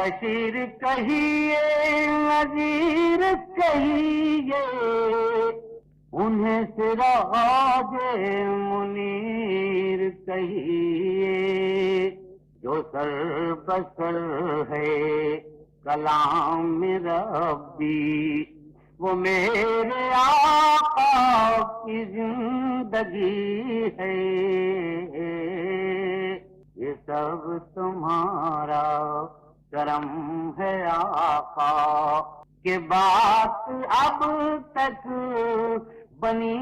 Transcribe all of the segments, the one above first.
बशीर कहिए नजीर कहिए, उन्हें सिराजे मुनीर कहिए। जो सर बसर है कलाम रब्बी, वो मेरे आका की जिंदगी है। ये सब तुम्हारा करम है आका, कि बात अब तक बनी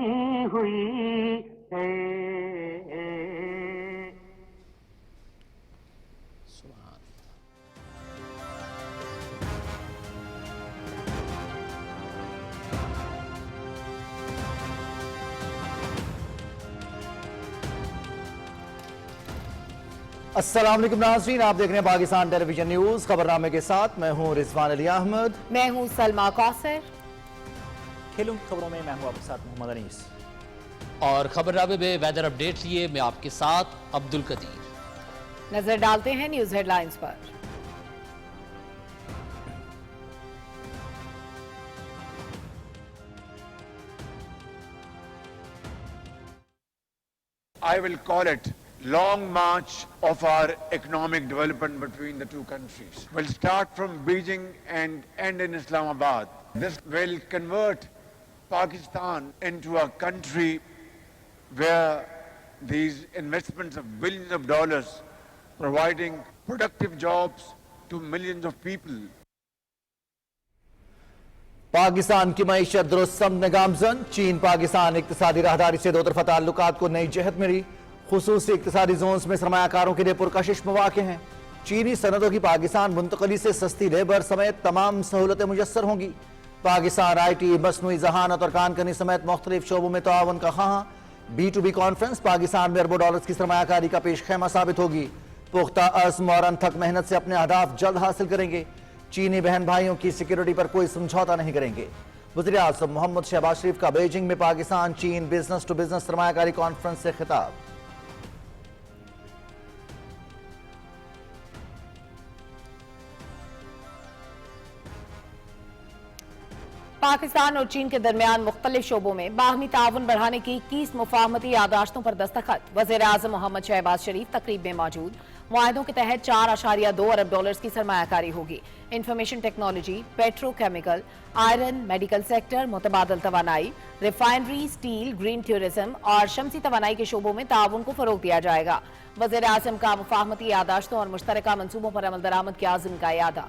हुई है। अस्सलाम वालेकुम नाज़रीन, आप देख रहे हैं पाकिस्तान टेलीविजन न्यूज। खबरनामे के साथ मैं हूं रिजवान अली अहमद। मैं हूं सलमा कौसर। खेलों की खबरों में मैं हूं आपके साथ मोहम्मद अनीस। और खबरनामे में वेदर अपडेट लिए मैं आपके साथ अब्दुल कदीर। नजर डालते हैं न्यूज हेडलाइंस पर। I will call it long march of our economic development between the two countries. We'll start from Beijing and end in Islamabad. This will convert Pakistan into a country where these investments of billions of dollars providing productive jobs to millions of people. Pakistan की मईशत दुरुस्त समत गामजन। चीन पाकिस्तान इक्तिसादी राहदारी से दो तरफा ताल्लुकात को नई जहत मिली। खुसूसी इक्तिसादी जोन्स में सरमायाकारों के लिए पुरकशिश मौके हैं। चीनी सनदों की पाकिस्तान मुंतकली से सस्ती लेबर समेत तमाम सहूलतें मुयस्सर होंगी। पाकिस्तान IT, मसनूई जहानत और कानकनी समेत मुख्तलिफ शोबों में ताउन का ख़्वाह। B2B कॉन्फ्रेंस पाकिस्तान में अरबों डॉलर्स की सरमायाकारी का पेश खैमा साबित होगी। पुख्ता अज़्म और अनथक मेहनत से अपने अहदाफ जल्द हासिल करेंगे। चीनी बहन भाइयों की सिक्योरिटी पर कोई समझौता नहीं करेंगे। वज़ीर आज़म मोहम्मद शहबाज शरीफ का बीजिंग में पाकिस्तान चीन बिजनेस टू बिजनेस सरमायाकारी कॉन्फ्रेंस से खिताब। पाकिस्तान और चीन के दरमियान मुख्तलिफ शोबों में बाहमी ताउन बढ़ाने की 21 मुफाहमती यादाश्तों पर दस्तखत। वज़ीर आज़म मोहम्मद शहबाज शरीफ तकरीब में मौजूद। मुआहदों के तहत 4.2 अरब डॉलर्स की सरमायाकारी होगी। Information technology, petrochemical, iron, medical sector, मुतबादल तवानाई, रिफाइनरी, स्टील, ग्रीन टूरिज्म और शमसी तवानाई के शोबों में ताउन को फरोग दिया जाएगा। वज़ीर आज़म का मुफाहमती यादाश्तों और मुश्तरका मंसूबों पर अमल दरामद के आज़म का यादा।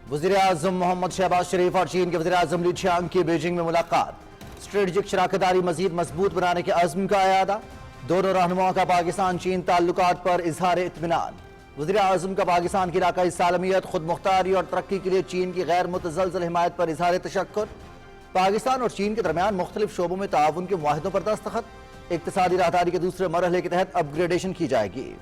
वज़ीर आज़म मोहम्मद शहबाज शरीफ और चीन के वज़ीर आज़म ली छियांग की बीजिंग में मुलाकात। स्ट्रेटेजिक शराकतदारी मजीद मजबूत बनाने के अज़्म का अयादा। दोनों रहनुमाओं का पाकिस्तान चीन ताल्लुकात पर इजहार इत्मीनान। वज़ीर आज़म का पाकिस्तान की इलाकाई सालमियत, खुद मुख्तारी और तरक्की के लिए चीन की गैर मुतज़लज़ल हिमायत पर इजहार तशक्कुर। पाकिस्तान और चीन के दरमियान मुख्तलिफ शोबों में ताउन के मुआहिदों पर दस्तखत। इक्तिसादी राहदारी के दूसरे मरहले के तहत अपग्रेडेशन की जाएगी।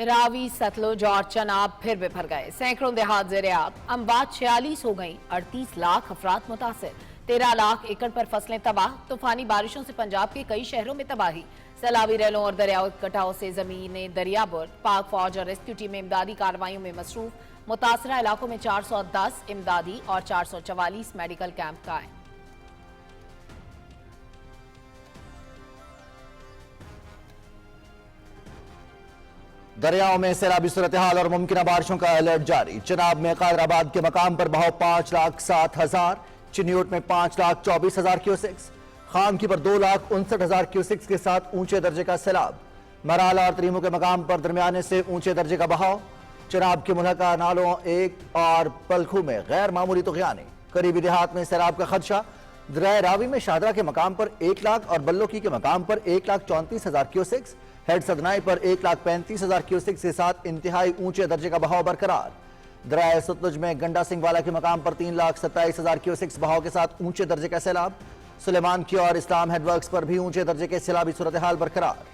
रावी, सतलुज और चनाब फिर बिफर गए। सैकड़ों देहात ज़ेर-ए-आब। अमवात 46 हो गई। 38 लाख अफराद मुतासिर। 13 लाख एकड़ पर फसलें तबाह। तूफानी बारिशों से पंजाब के कई शहरों में तबाही। सैलाबी रेलों और दरियाओं के कटाव से जमीनें दरियाबुर। पाक फौज और रेस्क्यू टीमें इमदादी कार्रवाइयों में मसरूफ। मुतासरा इलाकों में 410 इमदादी और 444 मेडिकल कैंप कायम। दरियाओं में सैलाबी सूरत हाल और मुमकिन बारिशों का अलर्ट जारी। चनाब में कादराबाद के मकाम पर बहाव 5,07,000, चिन्यूट में 5,24,000 क्यूसेक्स, खामकी पर 2,59,000 क्यूसेक्स के साथ ऊंचे दर्जे का सैलाब। मराला और तरीमो के मकाम पर दरमियाने से ऊंचे दर्जे का बहाव। चनाब के मुल्का नालों एक और पलखू में गैर मामूली तुग़यानी। करीबी देहात में सैलाब का खदशा। दरिया रावी में शाहदरा के मकाम पर 1 लाख और बल्लोकी के मकाम पर 1,34,000 क्यूसेक्स, हेड सदनाई पर 1,35,000 क्यूसेक्स के साथ इंतहाई ऊंचे दर्जे का बहाव बरकरार। दरिया सतलुज में गंडा सिंह वाला के मकाम पर 3,27,000 क्यूसेक्स बहाव के साथ ऊंचे दर्जे का सैलाब। सुलेमान की और इस्लाम हेडवर्क्स पर भी ऊंचे दर्जे के सैलाबी सूरत हाल बरकरार।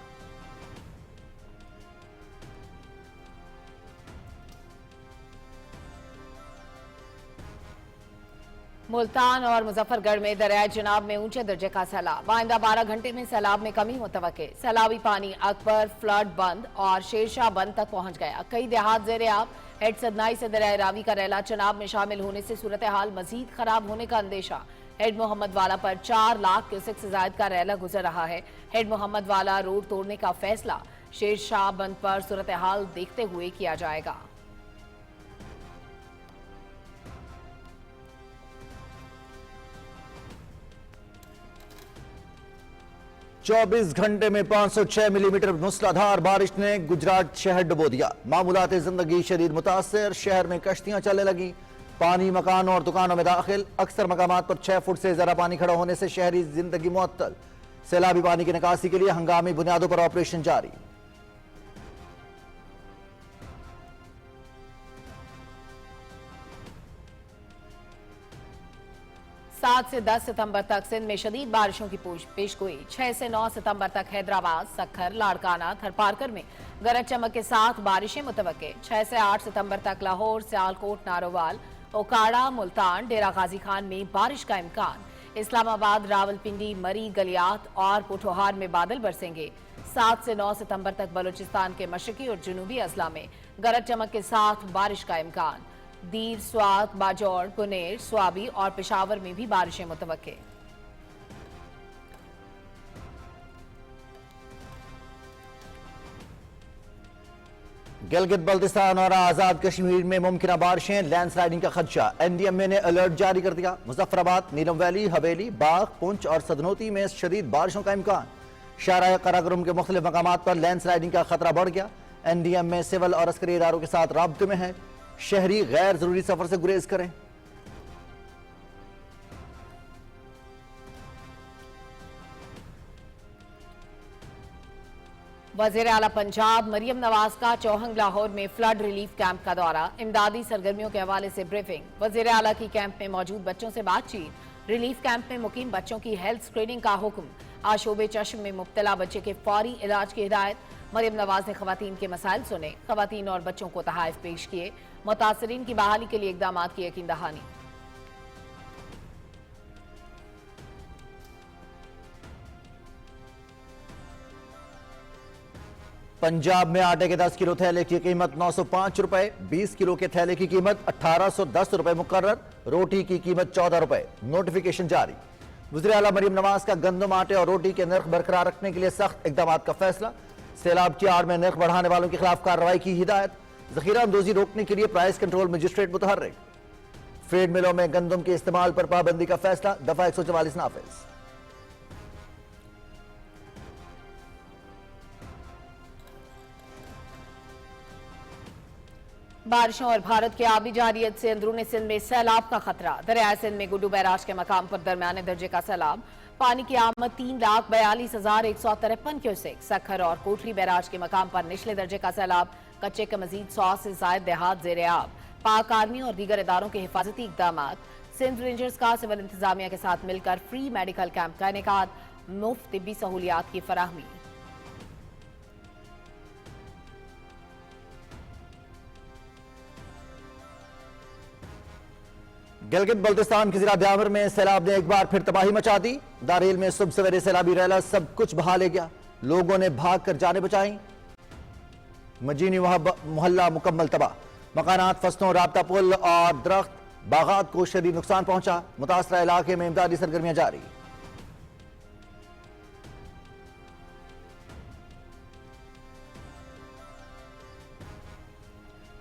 मुल्तान और मुजफ्फरगढ़ में दरियाए जनाब में ऊंचे दर्जे का सैलाब। आइंदा 12 घंटे में सैलाब में कमी मुतवक्के। सैलाबी पानी अकबर, फ्लड बंद और शेरशाह बंद तक पहुंच गया। कई देहात ज़ेर-ए-आब। हेड सदनाई से दरियाए रावी का रैला चनाब में शामिल होने से सूरत हाल मजीद खराब होने का अंदेशा। हेड मोहम्मद वाला पर 4 लाख क्यूसेक से जायद का रैला गुजर रहा है। हेड मोहम्मद वाला रोड तोड़ने का फैसला शेरशाह बंद पर सूरत हाल देखते हुए किया जाएगा। चौबीस घंटे में 506 मिलीमीटर मूसलाधार बारिश ने गुजरात शहर डुबो दिया। मामूलात जिंदगी शदीद मुतासर। शहर में कश्तियां चलने लगी। पानी मकानों और दुकानों में दाखिल। अक्सर मकामात पर 6 फुट से ज्यादा पानी खड़ा होने से शहरी जिंदगी मुअत्तल। सैलाबी पानी की निकासी के लिए हंगामी बुनियादों पर ऑपरेशन जारी। सात से 10 सितंबर तक सिंध में शदीद बारिशों की पेशगोई। 6 से 9 सितंबर तक हैदराबाद, सखर, लाड़काना, थरपारकर में गरज चमक के साथ बारिशें मुतवक्के। 6 से 8 सितंबर तक लाहौर, सियालकोट, नारोवाल, ओकाड़ा, मुल्तान, डेरा गाजी खान में बारिश का इम्कान। इस्लामाबाद, रावलपिंडी, मरी, गलियात और पोठोहार में बादल बरसेंगे। 7 से 9 सितंबर तक बलूचिस्तान के मशरकी और जुनूबी अजला में गरज चमक के साथ बारिश का इम्कान। दीर, स्वात, बाजौर, पुनेर, स्वाबी और पेशावर में भी बारिशें मुतवक्के। गिलगित बल्तिस्तान और आजाद कश्मीर में मुमकिन बारिशें, लैंडस्लाइडिंग का खदशा। एनडीएमए ने अलर्ट जारी कर दिया। मुजफ्फराबाद, नीलम वैली, हवेली, बाग, पुंछ और सदनोती में शदीद बारिशों का इम्कान। शाहराह कराकोरम के मुख्तलिफ मकामात पर लैंडस्लाइडिंग का खतरा बढ़ गया। एनडीएमए सिविल और अस्करी इदारों के साथ राब्ते में है। शहरी गैर जरूरी सफर से गुरेज करें। वज़ीर आला पंजाब मरियम नवाज का चौहंग लाहौर में फ्लड रिलीफ कैंप का दौरा। इमदादी सरगर्मियों के हवाले से ब्रीफिंग। वज़ीर आला की कैंप में मौजूद बच्चों से बातचीत। रिलीफ कैंप में मुकीम बच्चों की हेल्थ स्क्रीनिंग का हुक्म। आशोबे चश्म में मुब्तला बच्चे के फौरी इलाज की हिदायत। मरियम नवाज ने खवातीन के मसाइल सुने। खवातीन और बच्चों को तहाइफ पेश किए। मुतासरीन की बहाली के लिए इकदामात की यकीन दहानी। पंजाब में आटे के 10 किलो थैले की कीमत 905 रुपए, 20 किलो के थैले की कीमत 1810 रुपए मुकर्रर, रोटी की कीमत 14 रुपए। नोटिफिकेशन जारी। वज़ीर आला मरियम नवाज का गंदम, आटे और रोटी के नर्ख बरकरार रखने के लिए सख्त इकदाम का फैसला। सैलाब की आड़ में नर्ख बढ़ाने वालों के खिलाफ कार्रवाई की हिदायत। जखीरा अंदोजी रोकने के लिए प्राइस कंट्रोल मजिस्ट्रेट मुतहर्रिक। फीड मिलों में गंदम के इस्तेमाल पर पाबंदी का फैसला। दफा 144 नाफिज। बारिशों और भारत की आबी जारियत से अंदरूनी सिंध में सैलाब का खतरा। दरियाए सिंध में गुड्डू बैराज के मकाम पर दरमियाने दर्जे का सैलाब। पानी की आमद 3,42,153 क्यूसेक। सखर और कोठरी बैराज के मकाम पर निचले दर्जे का सैलाब। कच्चे के मजीद 100 से जायद देहात ज़ेर-ए-आब। पाक आर्मी और दीगर इदारों के हिफाजती इकदाम। सिंध रेंजर्स का सिविल इंतजामिया के साथ मिलकर फ्री मेडिकल कैंप का इनेकाद। मुफ्त तिब्बी सहूलियात की फराहमी। गिलगित बल्तिस्तान के जिला ब्यावर में सैलाब ने एक बार फिर तबाही मचा दी। दारेल में सुबह सवेरे सैलाबी रैला सब कुछ बहा ले गया। लोगों ने भाग कर जाने बचाई। मजीनी मोहल्ला मुकम्मल तबाह। मकानात, फसलों, राब्ता पुल और दरख्त, बागात को शदीद नुकसान पहुंचा। मुतासरा इलाके में इमदादी सरगर्मियां जारी।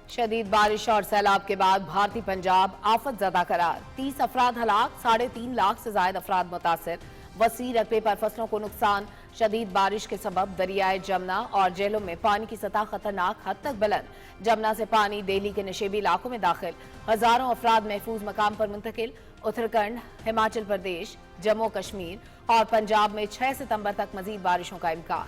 शदीद बारिश और सैलाब के बाद भारतीय पंजाब आफत ज़दा करार। 30 अफराद हलाक, 3.5 लाख से ज्यादा अफराद मुतासर। वसी रकबे पर फसलों को नुकसान। शदीद बारिश के सबब दरियाए जमुना और जेलों में पानी की सतह खतरनाक हद तक बुलंद। जमुना से पानी दिल्ली के नशेबी इलाकों में दाखिल। हजारों अफराद महफूज मकाम पर मुंतकिल। उत्तराखंड, हिमाचल प्रदेश, जम्मू कश्मीर और पंजाब में 6 सितंबर तक मजीद बारिशों का इम्कान।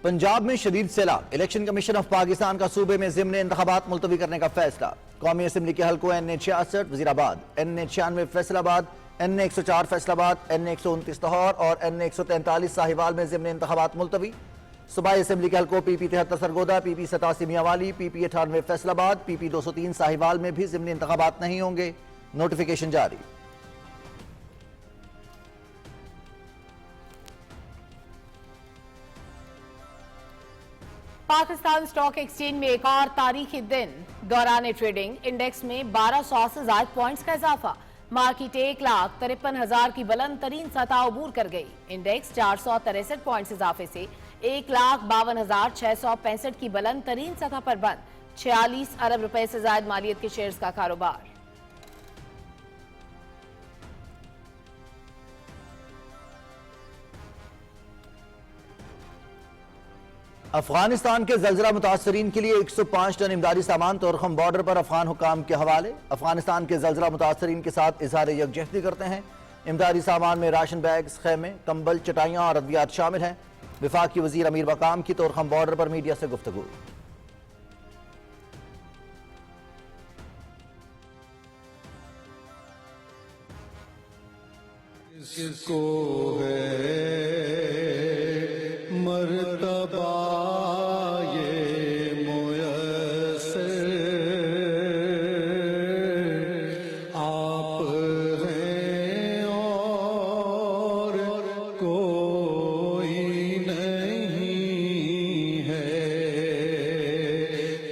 पंजाब में शदीद सैलाब, इलेक्शन कमीशन ऑफ पाकिस्तान का सूबे में ज़िम्नी इंतखाबात मुलतवी करने का फैसला। कौमी असम्बली के हल्कों NA 66 Wazirabad, NA 96 Faisalabad, NA 104 Faisalabad, NA 129 Lahore और NA 143 साहिवाल में ज़िम्नी इंतखाबात मुलतवी। सूबाई असम्बली के हल्कों PP 73 Sargodha, PP 87 Mianwali, PP 98 Faisalabad, PP 203 Sahiwal में भी ज़िम्नी इंतखाबात नहीं होंगे, नोटिफिकेशन जारी। पाकिस्तान स्टॉक एक्सचेंज में एक और तारीखी दिन, दौरान ट्रेडिंग इंडेक्स में 1200 से ज्यादा पॉइंट्स का इजाफा। मार्केट 1,53,000 की बुलंद तरीन सतह अबूर कर गई। इंडेक्स 463 पॉइंट्स इजाफे से 1,52,665 की बुलंद तरीन सतह पर बंद। 46 अरब रुपए से ज्यादा मालियत के शेयर्स का कारोबार। अफगानिस्तान के जलजला मुतासरीन के लिए 105 टन इमदादी सामान तोरखम बॉर्डर पर अफगान हुकाम के हवाले। अफगानिस्तान के जलजला मुतासरीन के साथ इजहार यकजहती करते हैं। इमदादी सामान में राशन बैग्स, खैमे, कंबल, चटाइयाँ और अद्वियात शामिल हैं। वफाकी वजीर अमीर मकाम की तोरखम बॉर्डर पर मीडिया से गुफ्तगू। इसको है मर्तबा ये मुयस्सर, आप हैं और कोई नहीं है।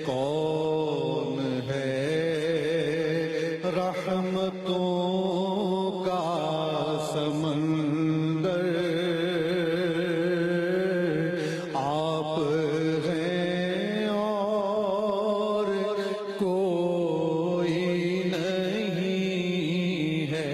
कौन है रहमतों का समंदर, आप हैं और कोई नहीं है।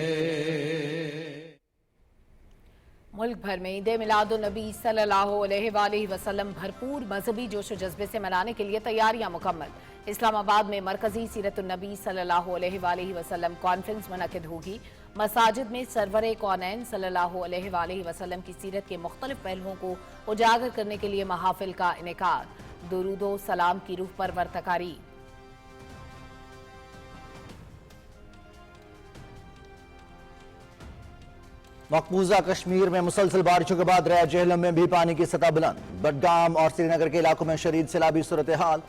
मुल्क भर में ईद मिलादुन्नबी सल्लल्लाहु अलैहि वसल्लम भरपूर मजहबी जोश व जज्बे से मनाने के लिए तैयारियां मुकम्मल। इस्लामाबाद में मरकजी सीरतुन्नबी सल्लल्लाहु अलैहि वसल्लम कॉन्फ्रेंस मुनक़िद होगी। मसाजिद में सरवरे कौनैन सल्लल्लाहु अलैहि वसल्लम की सीरत के मुख्तलिफ पहलुओं को उजागर करने के लिए महाफिल का इनेकाद। दुरूदो सलाम की रूह परवर तकारीब। मकबूजा कश्मीर में मुसलसल बारिशों के बाद दरिया जेहलम में भी पानी की सतह बुलंद। बडगाम और श्रीनगर के इलाकों में शदीद सैलाबी सूरत हाल।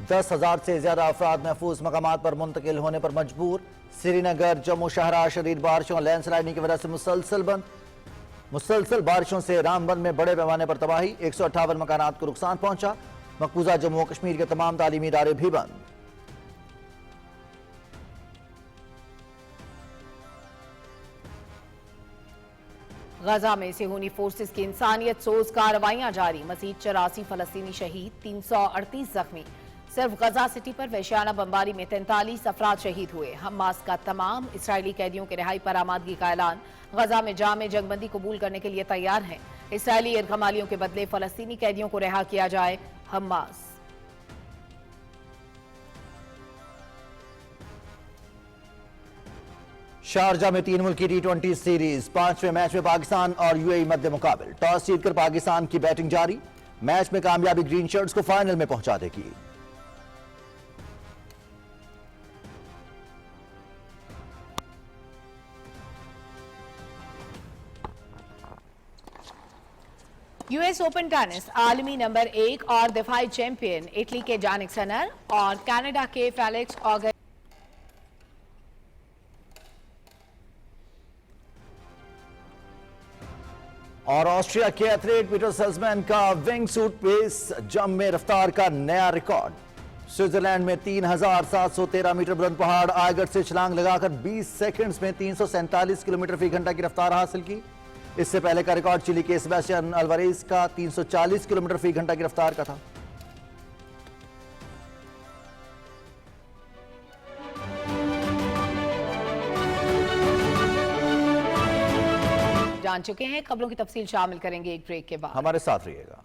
10,000 से ज्यादा अफराद महफूज मकामात पर मुंतकिल होने पर मजबूर। श्रीनगर, जम्मू शाहरा शदीद बारिशों और लैंडस्लाइडिंग की वजह से मुसलसल बारिशों से रामबंद में बड़े पैमाने पर तबाही। 158 मकानात को नुकसान पहुंचा। मकबूजा जम्मू कश्मीर के तमाम तालीमी इदारे भी बंद। गजा में सेहूनी फोर्सेस की इंसानियत सोज कार्रवाइयां जारी। मजीद 84 फलस्तीनी शहीद, 338 जख्मी। सिर्फ गजा सिटी पर वहशियाना बमबारी में 43 अफराद शहीद हुए। हमास का तमाम इसराइली कैदियों के रिहाई पर आमादगी का ऐलान। गजा में जामे जंगबंदी कबूल करने के लिए तैयार हैं। इसराइली यरगमालियों के बदले फलस्तीनी कैदियों को रिहा किया जाए। हमास शारजा में 3 मुल्की T20 सीरीज 5वें मैच में पाकिस्तान और UAE मध्य मुकाबल। टॉस जीतकर पाकिस्तान की बैटिंग जारी। मैच में कामयाबी ग्रीन शर्ट्स को फाइनल में पहुंचा देगी। US ओपन टेनिस आलमी नंबर 1 और दिफाई चैंपियन इटली के जानिक सिनर और कनाडा के फेलिक्स ऑगर और ऑस्ट्रिया के एथलीट पीटर सेल्समैन का विंग सूट पेस जंप में रफ्तार का नया रिकॉर्ड। स्विट्जरलैंड में 3,713 मीटर बुलंद पहाड़ आयगढ़ से छलांग लगाकर 20 सेकंड्स में 347 किलोमीटर फी घंटा की रफ्तार हासिल की। इससे पहले का रिकॉर्ड चिली के सेबास्टियन अल्वारेज का 340 किलोमीटर फी घंटा की रफ्तार का था। जान चुके हैं। खबरों की तफसील शामिल करेंगे एक ब्रेक के बाद। हमारे साथ रहिएगा।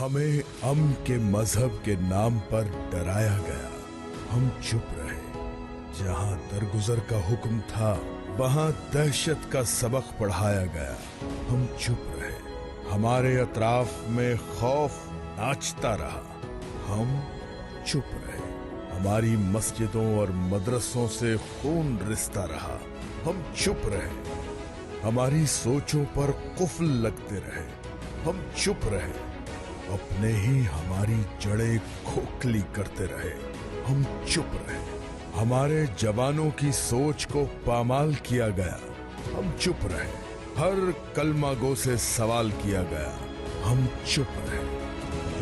हमें अम्न के मजहब के नाम पर डराया गया, हम चुप रहे। जहां दरगुजर का हुक्म था वहां दहशत का सबक पढ़ाया गया, हम चुप रहे। हमारे अतराफ में खौफ नाचता रहा, हम चुप रहे। हमारी मस्जिदों और मदरसों से खून रिसता रहा, हम चुप रहे। हमारी सोचों पर कुफ्ल लगते रहे, हम चुप रहे। अपने ही हमारी जड़ें खोखली करते रहे, हम चुप रहे। हमारे जवानों की सोच को पामाल किया गया, हम चुप रहे। हर कलमा गो से सवाल किया गया, हम चुप रहे।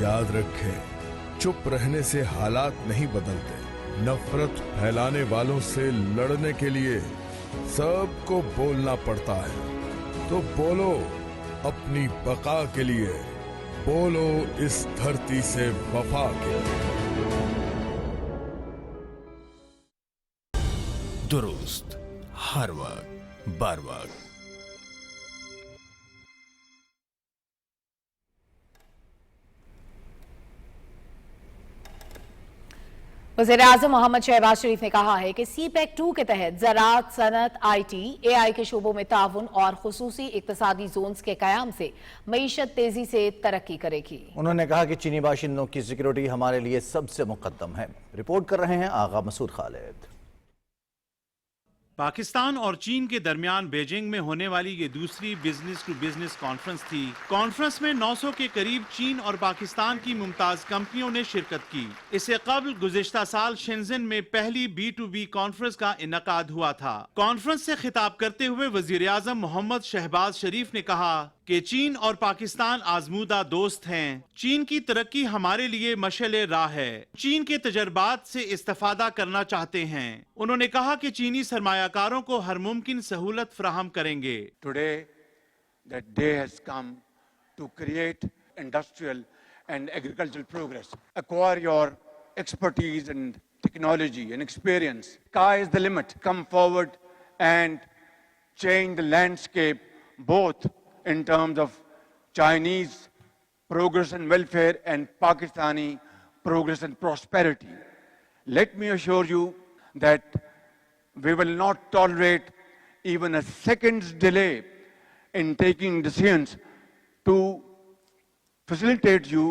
याद रखें, चुप रहने से हालात नहीं बदलते। नफरत फैलाने वालों से लड़ने के लिए सबको बोलना पड़ता है। तो बोलो अपनी बका के लिए, बोलो इस धरती से वफा के लिए। दुरुस्त, हर वक्त, बर वक्त। वज़ीर-ए-आज़म मोहम्मद शहबाज शरीफ ने कहा है कि CPEC 2 के तहत ज़राअत, सनत, IT, AI के शोबों में ताउन और खुसूसी इक्तसादी जोन्स के क़याम से मईशत तेजी से तरक्की करेगी। उन्होंने कहा कि चीनी बाशिंदों की सिक्योरिटी हमारे लिए सबसे मुकद्दम है। रिपोर्ट कर रहे हैं आगा मसूद खालिद। पाकिस्तान और चीन के दरमियान बीजिंग में होने वाली ये दूसरी बिजनेस टू बिजनेस कॉन्फ्रेंस थी। कॉन्फ्रेंस में 900 के करीब चीन और पाकिस्तान की मुमताज कंपनियों ने शिरकत की। इससे कबल गुज़िश्ता साल शेंज़न में पहली B2B कॉन्फ्रेंस का इनकाद हुआ था। कॉन्फ्रेंस से खिताब करते हुए वज़ीर आज़म मोहम्मद शहबाज शरीफ ने कहा कि चीन और पाकिस्तान आजमूदा दोस्त हैं। चीन की तरक्की हमारे लिए मशअले राह है। चीन के तजर्बात से इस्तेफादा करना चाहते हैं। उन्होंने कहा कि चीनी सरमायाकारों को हर मुमकिन सहूलत फराहम करेंगे। Today, that day has come to create industrial and agricultural progress. Acquire your expertise and technology and experience. Sky is the limit. Come forward and change the landscape, both in terms of Chinese progress and welfare and Pakistani progress and prosperity. Let me assure you that we will not tolerate even a second's delay in taking decisions to facilitate you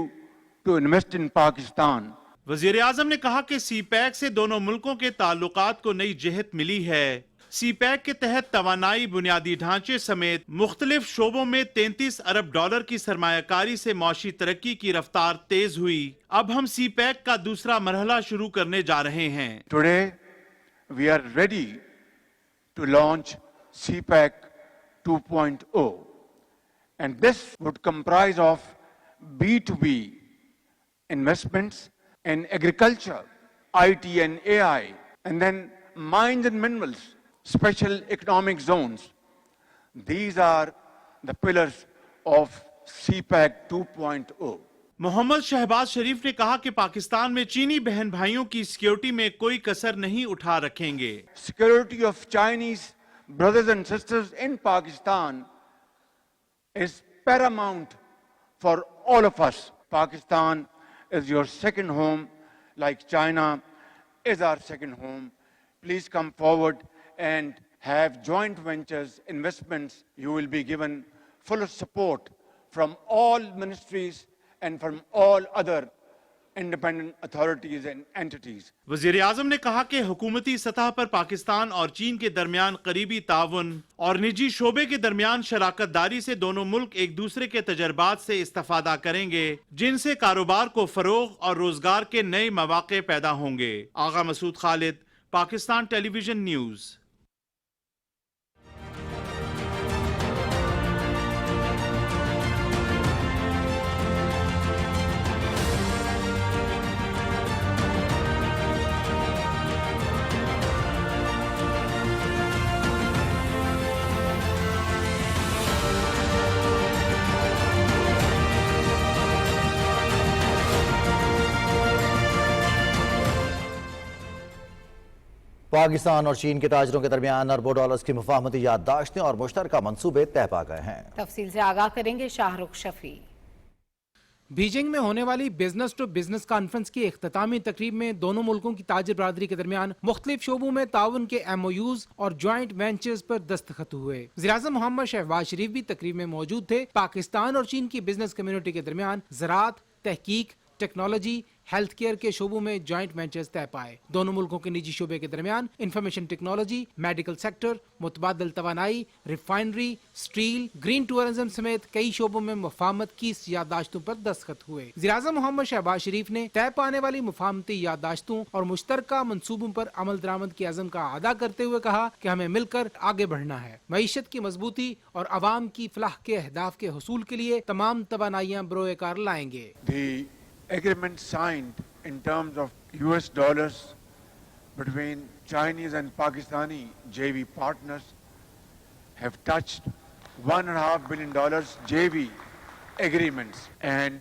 to invest in Pakistan. वज़ीर आज़म ने कहा कि CPEC से दोनों मुल्कों के ताल्लुकात को नई जहत मिली है। CPEC के तहत तवानाई, बुनियादी ढांचे समेत मुख्तलिफ शोबों में 33 अरब डॉलर की सरमायाकारी से मौशी तरक्की की रफ्तार तेज हुई। अब हम CPEC का दूसरा मरहला शुरू करने जा रहे हैं। Today, we are ready to launch CPEC 2.0, and this would comprise of B2B investments in agriculture, IT and AI, and then mines and minerals, special economic zones. These are the pillars of CPEC 2.0. Mohammad Shahbaz Sharif ने कहा कि पाकिस्तान में चीनी बहन भाइयों की security में कोई कसर नहीं उठा रखेंगे। Security of Chinese brothers and sisters in Pakistan is paramount for all of us. Pakistan is your second home, like China is our second home. Please come forward and have joint ventures, investments. You will be given full support from all ministries and from all other independent authorities and entities. वज़ीर आज़म ने कहा कि हुकूमती सतह पर पाकिस्तान और चीन के दरमियान करीबी ताउन और निजी शोबे के दरमियान शराकत दारी से दोनों मुल्क एक दूसरे के तजर्बात से इस्तेफादा करेंगे, जिनसे कारोबार को फरोग और रोजगार के नए मौके पैदा होंगे। आगा मसूद खालिद, पाकिस्तान टेलीविजन न्यूज़। पाकिस्तान और चीन के ताजरों के दरमियान अरबों डॉलर्स की मुफाहमती याददाश्तें और मुश्तरका मंसूबे तय पा गए हैं। तफसील से आगाह करेंगे शाहरुख शफी। बीजिंग में होने वाली बिजनेस टू बिजनेस कॉन्फ्रेंस की इख्तितामी तकरीब में दोनों मुल्कों की ताजिर बरादरी के दरमियान मुख्तलिफ शोबों में ताउन के MOUs और ज्वाइंट वेंचर्स पर दस्तखत हुए। वज़ीर-ए-आज़म मोहम्मद शहबाज शरीफ भी तकरीब में मौजूद थे। पाकिस्तान और चीन की बिजनेस कम्युनिटी के दरमियान ज़राअत, तहकीक, टेक्नोलॉजी, हेल्थ केयर के शोबों में ज्वाइंट वेंचर्स तय पाए। दोनों मुल्कों के निजी शोबे के दरमियान इंफॉर्मेशन टेक्नोलॉजी, मेडिकल सेक्टर, मुतबादल तवानाई, रिफाइनरी, स्टील, ग्रीन टूरिज्म समेत कई शोबों में मुफाहमत की याददाश्तों पर दस्तखत हुए। वज़ीर-ए-आज़म मोहम्मद शहबाज शरीफ ने तय पाने वाली मुफाहमती याददाश्तों और मुश्तरका मंसूबों पर अमल दरामद की अज़म का अदा करते हुए कहा कि हमें मिलकर आगे बढ़ना है। मईशत की मजबूती और अवाम की फलाह के अहदाफ के हुसूल के लिए तमाम तवानाइयाँ बरोए कार लाएंगे। Agreement signed in terms of US dollars between Chinese and Pakistani JV partners have touched $1.5 billion JV agreements, and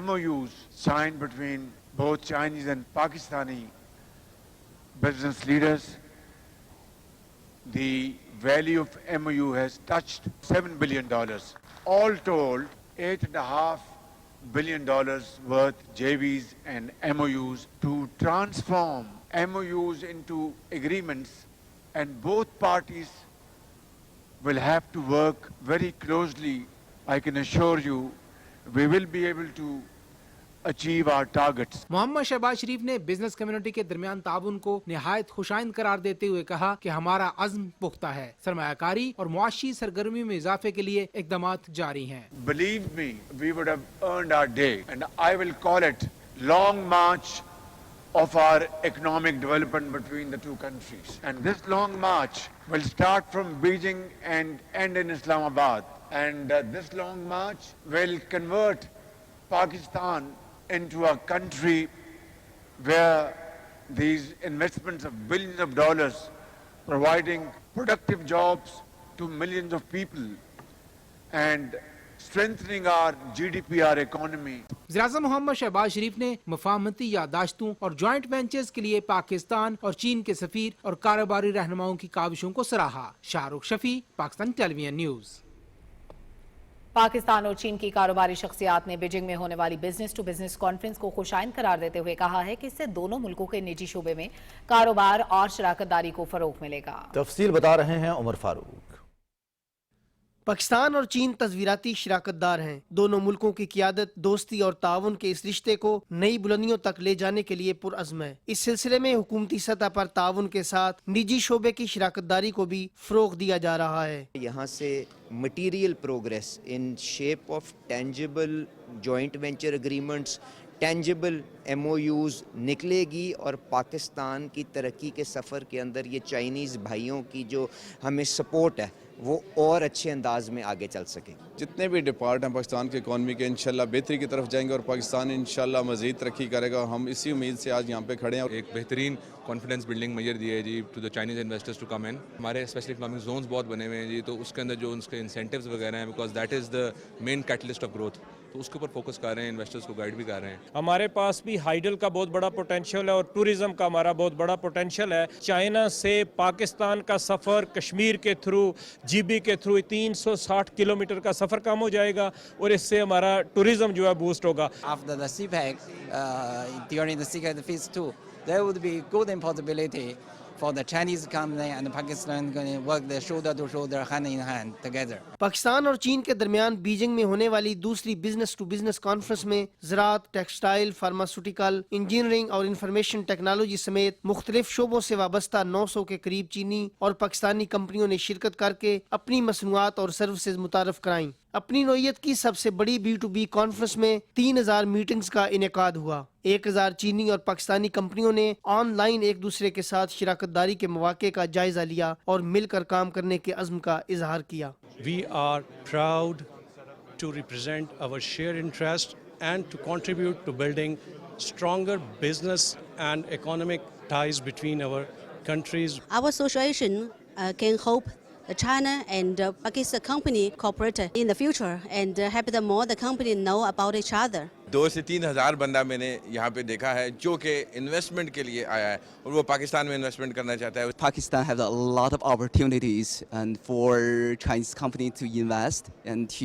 MOUs signed between both Chinese and Pakistani business leaders. The value of MOU has touched $7 billion. All told, $8.5 billion worth JVs and MOUs to transform MOUs into agreements, and both parties will have to work very closely. I can assure you we will be able to achieve our targets. Mohammad Shahbaz Sharif ने business community के दरमियान ताउन को निहायत खुशाइंद करार देते हुए कहा कि हमारा अज़्म पुख्ता है, सरमायाकारी और मुआशी सरगर्मियों में इजाफे के लिए इक़दामात जारी हैं। Believe me, we would have earned our day, and I will call it long march of our economic development between the two countries. And this long march will start from Beijing and end in Islamabad. And this long march will convert Pakistan into a country where these investments of billions of dollars providing productive jobs to millions of people and strengthening our GDP, our economy. वज़ीर-ए-आज़म मोहम्मद शहबाज शरीफ ने मुफाहमती याददाश्तों और joint ventures के लिए पाकिस्तान और चीन के सफीर और कारोबारी रहनुमाओं की काविशों को सराहा। Shahrukh Shafi, Pakistan television news. पाकिस्तान और चीन की कारोबारी शख्सियात ने बीजिंग में होने वाली बिजनेस टू बिजनेस कॉन्फ्रेंस को खुशाइंद करार देते हुए कहा है कि इससे दोनों मुल्कों के निजी शोबे में कारोबार और शराकतदारी को फरोग मिलेगा। तफसील बता रहे हैं उमर फारूक। पाकिस्तान और चीन तस्वीराती शराकतदार हैं। दोनों मुल्कों की क़ियादत दोस्ती और ताउन के इस रिश्ते को नई बुलंदियों तक ले जाने के लिए पुरअज़्म है। इस सिलसिले में हुकूमती सतह पर ताउन के साथ निजी शोबे की शराकतदारी को भी फ़रोग़ दिया जा रहा है। यहाँ से material progress in shape of tangible joint venture agreements, tangible MOUs निकलेगी और पाकिस्तान की तरक्की के सफ़र के अंदर ये चाइनीज़ भाइयों की जो हमें सपोर्ट है वो और अच्छे अंदाज में आगे चल सके। जितने भी डिपार्ट हैं पाकिस्तान के इकॉनमी के इंशाल्लाह बेहतरी की तरफ जाएंगे और पाकिस्तान इंशाल्लाह मज़ीद तरक्की करेगा। हम इसी उम्मीद से आज यहाँ पे खड़े हैं। एक बेहतरीन कॉन्फिडेंस बिल्डिंग मेजर दिया है जी to the Chinese investors to come in. हमारे स्पेशल इकनॉमिक जोन्स बहुत बने हुए हैं जी, तो उसके अंदर जो उनके इंसेंटिव्स वगैरह हैं, because that is the main catalyst of growth, तो उसके ऊपर फोकस कर रहे हैं, इन्वेस्टर्स को गाइड भी कर रहे हैं। हमारे पास भी हाइडल का बहुत बड़ा पोटेंशियल है और टूरिज्म का हमारा बहुत बड़ा पोटेंशियल है। चाइना से पाकिस्तान का सफ़र कश्मीर के थ्रू, GB के थ्रू 360 किलोमीटर का सफ़र कम हो जाएगा और इससे हमारा टूरिज्म जो है बूस्ट होगा। After the CPEC, during the second phase 2, there would be good possibility for the Chinese company and Pakistan going to work the shoulder to shoulder, hand in hand together. Pakistan और चीन के दरमियान Beijing में होने वाली दूसरी business to business conference में ज़राअत, textile, pharmaceutical, engineering और इंफॉर्मेशन टेक्नोलॉजी समेत मुख्तलिफ शोबों से वाबस्ता 900 के करीब चीनी और पाकिस्तानी कंपनियों ने शिरकत करके अपनी मसनूआत और सर्विसेज मुतारफ कराईं। अपनी नौयत की सबसे बड़ी B2B कॉन्फ्रेंस में 3000 मीटिंग्स का इनेकाद हुआ। 1000 चीनी और पाकिस्तानी कंपनियों ने ऑनलाइन एक दूसरे के साथ शिराकतदारी के मौके का जायजा लिया और मिलकर काम करने के अज़्म का इजहार किया। We are proud to represent our shared interest and to contribute to building stronger business and economic ties between our countries. Our association can hope China and Pakistan company cooperate in the future and help the more the company know about each other. 2 سے 3 ہزار بندہ میں نے یہاں پہ دیکھا ہے جو کہ انویسٹمنٹ کے لیے آیا ہے اور وہ پاکستان میں انویسٹمنٹ کرنا چاہتا ہے. Pakistan has a lot of opportunities and for Chinese company to invest and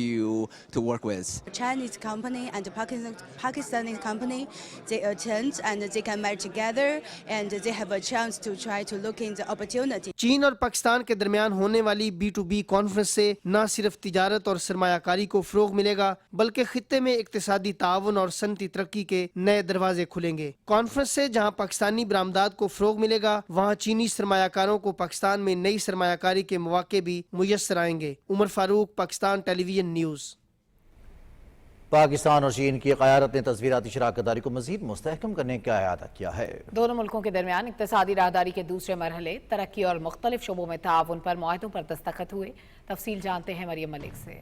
to work with. Chinese company and Pakistani company, they attend and they can match together and they have a chance to try to look in the opportunity. چین اور پاکستان کے درمیان ہونے والی B2B conference سے نہ صرف تجارت اور سرمایہ کاری کو فروغ ملے گا بلکہ خطے میں اقتصادی تعاون اور صنعتی ترقی کے نئے دروازے کھلیں گے. کانفرنس سے جہاں پاکستانی برآمدات کو فروغ ملے گا وہاں چینی سرمایہ کاروں کو پاکستان میں نئی سرمایہ کاری کے مواقع بھی میسر آئیں گے. عمر فاروق، پاکستان ٹیلی ویژن نیوز. پاکستان اور چین کی قیادت نے تصویراتی شراکت داری کو مزید مستحکم کرنے کا اعادہ کیا ہے. دونوں ملکوں کے درمیان اقتصادی راہداری کے دوسرے مرحلے ترقی اور مختلف شعبوں میں تعاون پر معاہدوں پر دستخط ہوئے. تفصیل جانتے ہیں مریم ملک سے.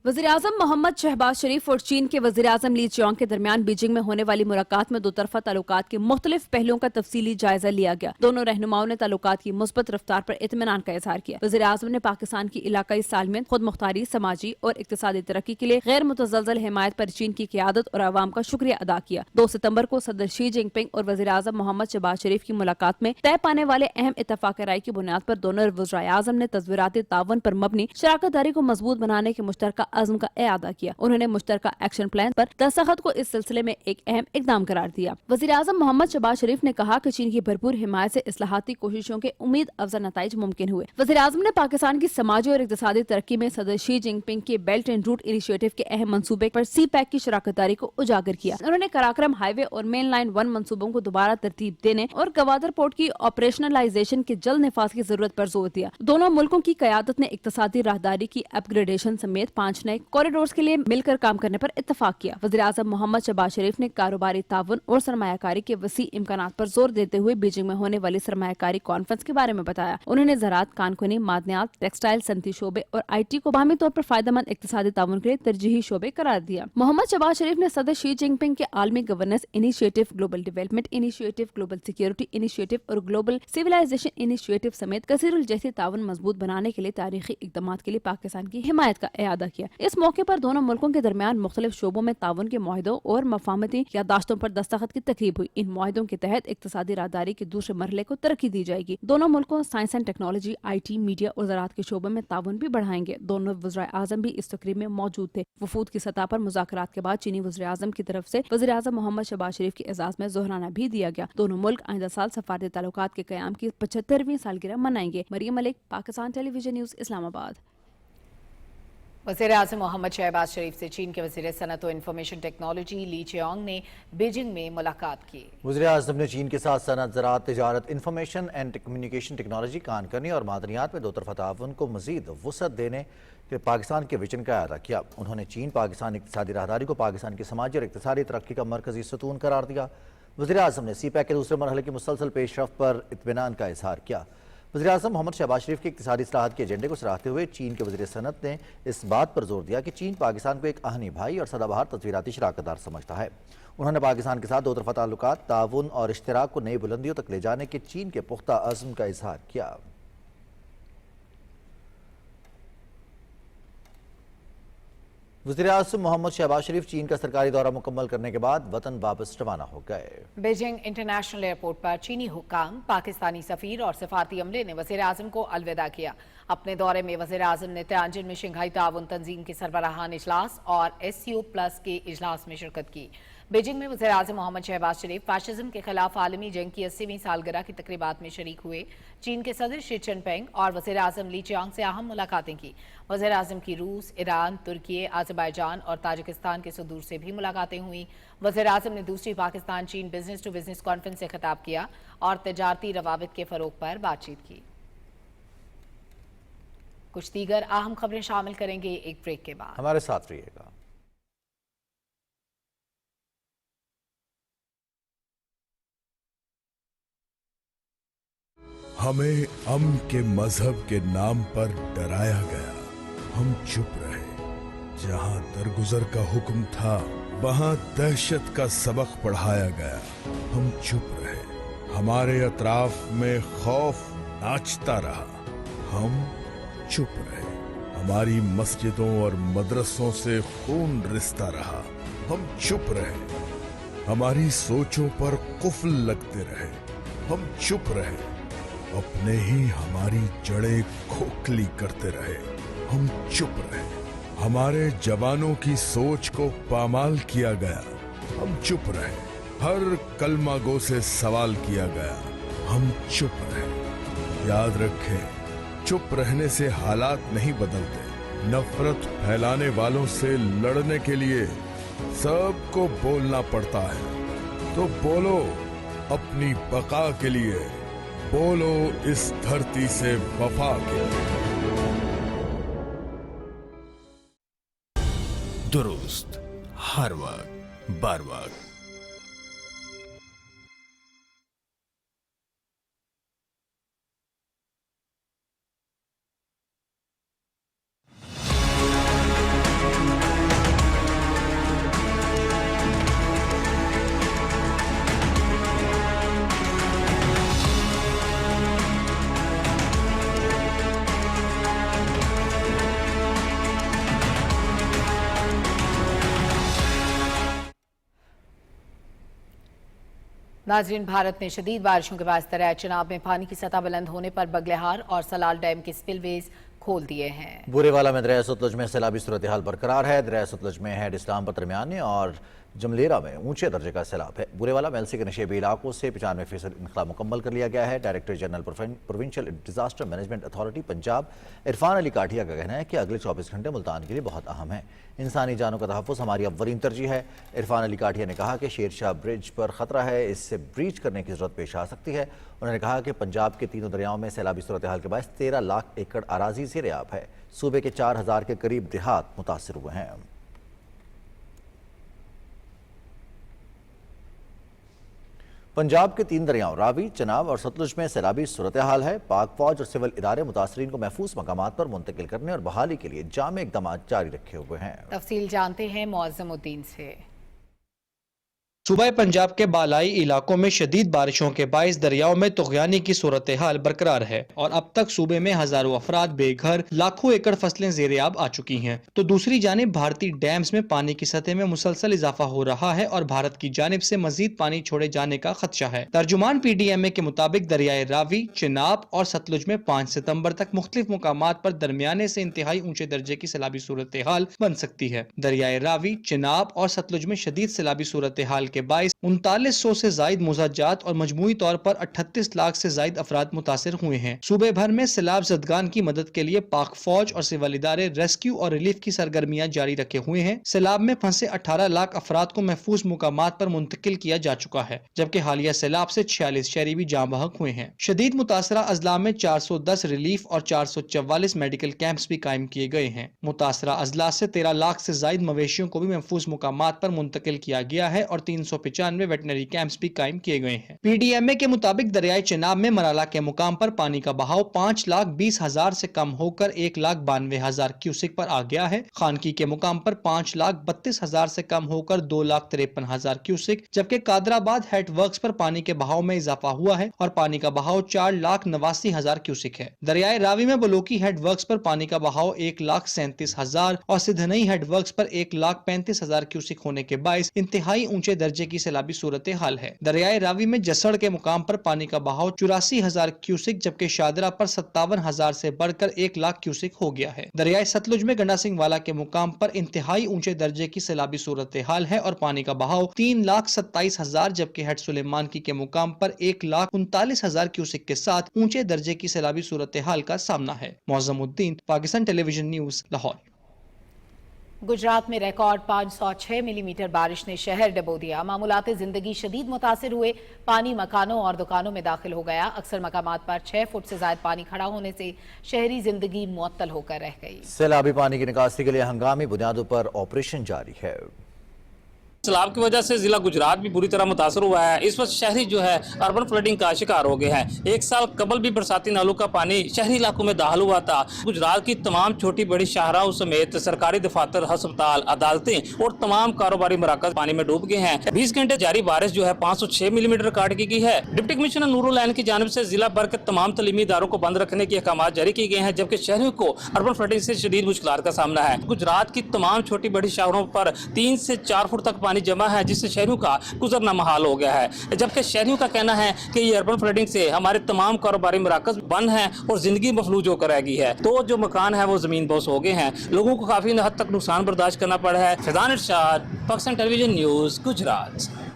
وزیراعظم محمد شہباز شریف اور چین کے وزیراعظم لی چیانگ کے درمیان بیجنگ میں ہونے والی ملاقات میں دو طرفہ تعلقات کے مختلف پہلوؤں کا تفصیلی جائزہ لیا گیا. دونوں رہنماؤں نے تعلقات کی مثبت رفتار پر اطمینان کا اظہار کیا. وزیراعظم نے پاکستان کی علاقائی سالمیت، خود مختاری، سماجی اور اقتصادی ترقی کے لیے غیر متزلزل حمایت پر چین کی قیادت اور عوام کا شکریہ ادا کیا. 2 ستمبر کو صدر شی جن پنگ اور وزیراعظم محمد شہباز شریف کی ملاقات میں طے پانے والے اہم اتفاق رائے کی بنیاد پر دونوں وزرائے اعظم نے تصویراتی تعاون پر مبنی شراکت داری کو مضبوط بنانے کے مشترکہ عزم کا اعادہ کیا. انہوں نے مشترکہ ایکشن پلان پر دستخط کو اس سلسلے میں ایک اہم اقدام قرار دیا. وزیراعظم محمد شہباز شریف نے کہا کہ چین کی بھرپور حمایت سے اصلاحاتی کوششوں کے امید افزا نتائج ممکن ہوئے. وزیراعظم نے پاکستان کی سماجی اور اقتصادی ترقی میں صدر شی جن پنگ کے بیلٹ اینڈ روٹ انیشیٹو کے اہم منصوبے پر سی پیک کی شراکت داری کو اجاگر کیا. انہوں نے کراکرم ہائی وے اور مین لائن 1 منصوبوں کو دوبارہ ترتیب دینے اور گوادر پورٹ کی آپریشنلائزیشن کے جلد نفاذ کی ضرورت پر زور دیا. دونوں ملکوں کی قیادت نے اقتصادی راہداری کی اپ گریڈیشن سمیت 5 نئے کوریڈورز کے لیے مل کر کام کرنے پر اتفاق کیا. وزیراعظم محمد شہباز شریف نے کاروباری تعاون اور سرمایہ کاری کے وسیع امکانات پر زور دیتے ہوئے بیجنگ میں ہونے والی سرمایہ کاری کانفرنس کے بارے میں بتایا. انہوں نے زراعت، کان کنی، معدنیات، ٹیکسٹائل، صنعتی شعبے اور IT کو باہمی طور پر فائدہ مند اقتصادی تعاون کے لیے ترجیحی شعبے قرار دیا. محمد شہباز شریف نے صدر شی جن پنگ کے عالمی governance initiative, global development initiative اور گلوبل سیکیورٹی انیشیٹو اور گلوبل سیولائزیشن انیشیٹو سمیت کثیر الجہتی تعاون مضبوط بنانے کے لیے تاریخی اقدامات کے لیے پاکستان کی حمایت کا اعادہ کیا. اس موقع پر دونوں ملکوں کے درمیان مختلف شعبوں میں تعاون کے معاہدوں اور مفاہمتی یادداشتوں پر دستخط کی تقریب ہوئی. ان معاہدوں کے تحت اقتصادی راہداری کے دوسرے مرحلے کو ترقی دی جائے گی. دونوں ملکوں science and technology, IT، media اور زراعت کے شعبوں میں تعاون بھی بڑھائیں گے. دونوں وزرائے اعظم بھی اس تقریب میں موجود تھے. وفود کی سطح پر مذاکرات کے بعد چینی وزیر اعظم کی طرف سے وزیر اعظم محمد شہباز شریف کے اعزاز میں ظہرانہ بھی دیا گیا. دونوں ملک آئندہ سال سفارتی تعلقات کے قیام کی 75ویں سالگرہ منائیں گے. مریم ملک، پاکستان ٹیلی ویژن نیوز، اسلام آباد. وزیر اعظم محمد شہباز شریف سے چین کے وزیر صنعت و انفارمیشن ٹیکنالوجی لی چیانگ نے بیجنگ میں ملاقات کی. وزیر اعظم نے چین کے ساتھ صنعت، زراعت، تجارت، انفارمیشن اینڈ کمیونیکیشن ٹیکنالوجی، کان کنی اور معدنیات میں دو طرفہ تعاون کو مزید وسعت دینے کے پاکستان کے وژن کا اعادہ کیا. انہوں نے چین پاکستان اقتصادی راہداری کو پاکستان کی سماجی اور اقتصادی ترقی کا مرکزی ستون قرار دیا. وزیر اعظم نے سی پیک کے دوسرے مرحلے کی مسلسل پیش رفت پر اطمینان کا اظہار کیا. وزیر اعظم محمد شہباز شریف کے اقتصادی اصلاحات کے ایجنڈے کو سراہتے ہوئے چین کے وزیر صنعت نے اس بات پر زور دیا کہ چین پاکستان کو ایک اہنی بھائی اور سدا بہار تصویراتی شراکت دار سمجھتا ہے. انہوں نے پاکستان کے ساتھ دو طرفہ تعلقات، تعاون اور اشتراک کو نئی بلندیوں تک لے جانے کے چین کے پختہ عزم کا اظہار کیا. وزیر اعظم محمد شہباز شریف چین کا سرکاری دورہ مکمل کرنے کے بعد وطن واپس روانہ ہو گئے. بیجنگ انٹرنیشنل ایئرپورٹ پر چینی حکام، پاکستانی سفیر اور سفارتی عملے نے وزیر اعظم کو الوداع کیا. اپنے دورے میں وزیر اعظم نے تیانجن میں شنگھائی تعاون تنظیم کے سربراہان اجلاس اور SCO+ کے اجلاس میں شرکت کی. بیجنگ میں وزیر اعظم محمد شہباز شریف فاشزم کے خلاف عالمی جنگ کی 80ویں سالگرہ کی تقریبات میں شریک ہوئے. چین کے صدر شی جن پنگ اور وزیر اعظم لی چیانگ سے اہم ملاقاتیں کی. وزیر اعظم کی روس، ایران، ترکی، آذربائیجان اور تاجکستان کے صدور سے بھی ملاقاتیں ہوئیں. وزیر اعظم نے دوسری پاکستان چین بزنس ٹو بزنس کانفرنس سے خطاب کیا اور تجارتی روابط کے فروغ پر بات چیت کی. کچھ دیگر اہم خبریں شامل کریں گے ایک بریک کے بعد. ہمارے ساتھ رہیے گا. ہمیں امن کے مذہب کے نام پر ڈرایا گیا. ہم چپ رہے. جہاں درگزر کا حکم تھا وہاں دہشت کا سبق پڑھایا گیا. ہم چپ رہے. ہمارے اطراف میں خوف ناچتا رہا. ہم چپ رہے. ہماری مسجدوں اور مدرسوں سے خون رستا رہا. हम चुप रहे, हमारी सोचों पर कुफल लगते रहे, हम चुप रहे, अपने ही हमारी जड़ें खोखली करते रहे, हम चुप रहे, हमारे जवानों की सोच को पामाल किया गया, हम चुप रहे, हर कलमा गो से सवाल किया गया, हम चुप रहे। याद रखें, चुप रहने से हालात नहीं बदलते, नफरत फैलाने वालों से लड़ने के लिए सबको बोलना पड़ता है। तो बोलो अपनी बका के लिए, बोलो इस धरती से वफा के लिए। दुरुस्त, हर वक्त, बार वक्त। नाजरीन, भारत में शदीद बारिशों के बाद दरिया चिनाब में पानी की सतह बुलंद होने पर बगलेहार और सलाल डैम के स्पिलवेज खोल दिए हैं। बुरेवाला में दरिया सतलुज में सैलाबी सूरत हाल बरकरार है। दरिया सतलुज में हेड इस्लामपुर दरमियान और जमलेरा में ऊंचे दर्जे का सैलाब है। बुरेवाला मेलसी के नशेबी इलाकों से 95% इनखला मुकम्मल कर लिया गया है। Director general provincial disaster management authority Punjab Irfan Ali Kathia का कहना है कि अगले 24 घंटे मुल्तान के लिए बहुत अहम है। इंसानी जानों का तहफ़्फ़ुज़ हमारी अव्वलीन तरजीह है। इरफान अली काठिया ने कहा कि शेरशाह ब्रिज पर खतरा है, इससे ब्रीच करने की जरूरत पेश आ सकती है। उन्होंने कहा कि पंजाब के तीनों दरियाओं में सैलाबी सूरत हाल के बायस 13 लाख एकड़ अराजी ज़ेर-ए-आब है। सूबे के 4000 के करीब देहात मुतासिर हुए हैं। पंजाब के 3 दरियाओं रावी, चनाब और सतलुज में सैलाबी सूरत हाल है। पाक फौज और सिविल इदारे मुतासरीन को महफूज मकामात पर मुंतकिल करने और बहाली के लिए जामे इक़दाम जारी रखे हुए हैं। तफसील जानते हैं मुअज़्ज़मुद्दीन से। सूबा पंजाब के बालाई इलाकों में शदीद बारिशों के बायस दरियाओं में तुग़यानी की सूरत हाल बरकरार है और अब तक सूबे में हजारों अफराद बेघर, लाखों एकड़ फसलें ज़ेर-ए-आब आ चुकी हैं। तो दूसरी जानिब भारतीय डैम्स में पानी की सतह में मुसलसल इजाफा हो रहा है और भारत की जानिब से मजीद पानी छोड़े जाने का खदशा है। तर्जुमान PDMA के मुताबिक दरियाए रावी, चिनाब और सतलुज में 5 सितम्बर तक मुख्तलिफ मुकामात पर दरमियाने से इंतहाई ऊंचे दर्जे की सैलाबी सूरत हाल बन सकती है। दरियाए रावी, चिनाब और सतलुज में शदीद सैलाबी सूरत हाल के बायस 3900 से जायद मुजाजात और मजमूई तौर पर 38 लाख से जायद अफराद मुतासिर हुए हैं। सूबे भर में सैलाब ज़दगान की मदद के लिए पाक फौज और सिविल इदारे रेस्क्यू और रिलीफ की सरगर्मियां जारी रखे हुए हैं। सैलाब में फंसे 18 लाख अफराद को महफूज मुकामात पर मुंतकिल किया जा चुका है, जबकि हालिया सैलाब से 46 शहरी भी जाँ बहक हुए हैं। शदीद मुतासरा अजला में 410 रिलीफ और 444 मेडिकल कैंप्स भी कायम किए गए हैं। मुतासरा अजला से 13 लाख से जायद मवेशियों को भी महफूज मुकामात पर मुंतकिल किया गया है और 395 वेटनरी कैंप्स भी कायम किए गए हैं। PDMA के मुताबिक दरियाए चिनाब में मराला के मुकाम पर पानी का बहाव 5,20,000 से कम होकर 1,92,000 क्यूसिक पर आ गया है। खानकी के मुकाम पर 5,32,000 से कम होकर 2,53,000 क्यूसिक, जबकि कादराबाद हेड वर्क्स पर पानी के बहाव में इजाफा हुआ है और पानी का बहाव 4,89,000 क्यूसिक है। दरियाए रावी में बलोकी हेड वर्क्स पर पानी का बहाव 1,37,000 और सिधनई हेड वर्क्स पर 1,35,000 क्यूसिक होने के बायस इंतहाई ऊंचे दर्जे की सैलाबी सूरत हाल है। दरियाए रावी में जसड़ के मुकाम पर पानी का बहाव 84,000 क्यूसिक, जबकि शादरा पर 57,000 से बढ़कर 1,00,000 क्यूसिक हो गया है। दरियाए सतलुज में गंडा सिंह वाला के मुकाम पर इंतहाई ऊंचे दर्जे की सैलाबी सूरत हाल है और पानी का बहाव 3,27,000, जबकि हेड सुलेमान की के मुकाम पर 1,39,000 क्यूसिक के साथ ऊंचे दर्जे की सैलाबी सूरत हाल का सामना है। मुअज़्ज़मुद्दीन, पाकिस्तान टेलीविजन न्यूज, लाहौर। गुजरात में रिकॉर्ड 506 मिलीमीटर बारिश ने शहर डबो दिया। मामूलाते जिंदगी शदीद मुतासिर हुए। पानी मकानों और दुकानों में दाखिल हो गया। अक्सर मकामात पर 6 फुट से ज्यादा पानी खड़ा होने से शहरी जिंदगी मुअत्तल होकर रह गई। सैलाबी पानी की निकासी के लिए हंगामी बुनियादों पर ऑपरेशन जारी है। सैलाब की वजह से जिला गुजरात भी बुरी तरह मुतासर हुआ है। इस वक्त शहरी जो है अर्बन फ्लडिंग का शिकार हो गए हैं। एक साल कबल भी बरसाती नालों का पानी शहरी इलाकों में दाखिल हुआ था। गुजरात की तमाम छोटी बड़ी शाहराओं समेत सरकारी दफातर, अस्पताल, अदालतें और तमाम कारोबारी मराकज पानी में डूब गए हैं। 20 घंटे जारी बारिश जो है 506 मिलीमीटर रिकॉर्ड की गई है। डिप्टी कमिश्नर नूरुल ऐन की जानिब से जिला भर के तमाम तलीमी इदारों को बंद रखने के अहकाम जारी किए गए हैं, जबकि शहरियों को अर्बन फ्लडिंग से शदीद मुश्किलात का सामना है। गुजरात की तमाम छोटी बड़ी शाहरों पर 3 से 4 फुट तक पानी जमा है, जिससे शहरियों का गुजरना महाल हो गया है। जबकि शहरियों का कहना है कि ये अर्बन फ्लडिंग से हमारे तमाम कारोबारी मराकज बंद हैं और जिंदगी मफलूज होकर रह गई है। तो जो मकान है वो जमीन बोस हो गए हैं। लोगों को काफी हद तक नुकसान बर्दाश्त करना पड़ा है। फैजान इरशाद, पाकिस्तान टेलीविजन न्यूज़, गुजरात।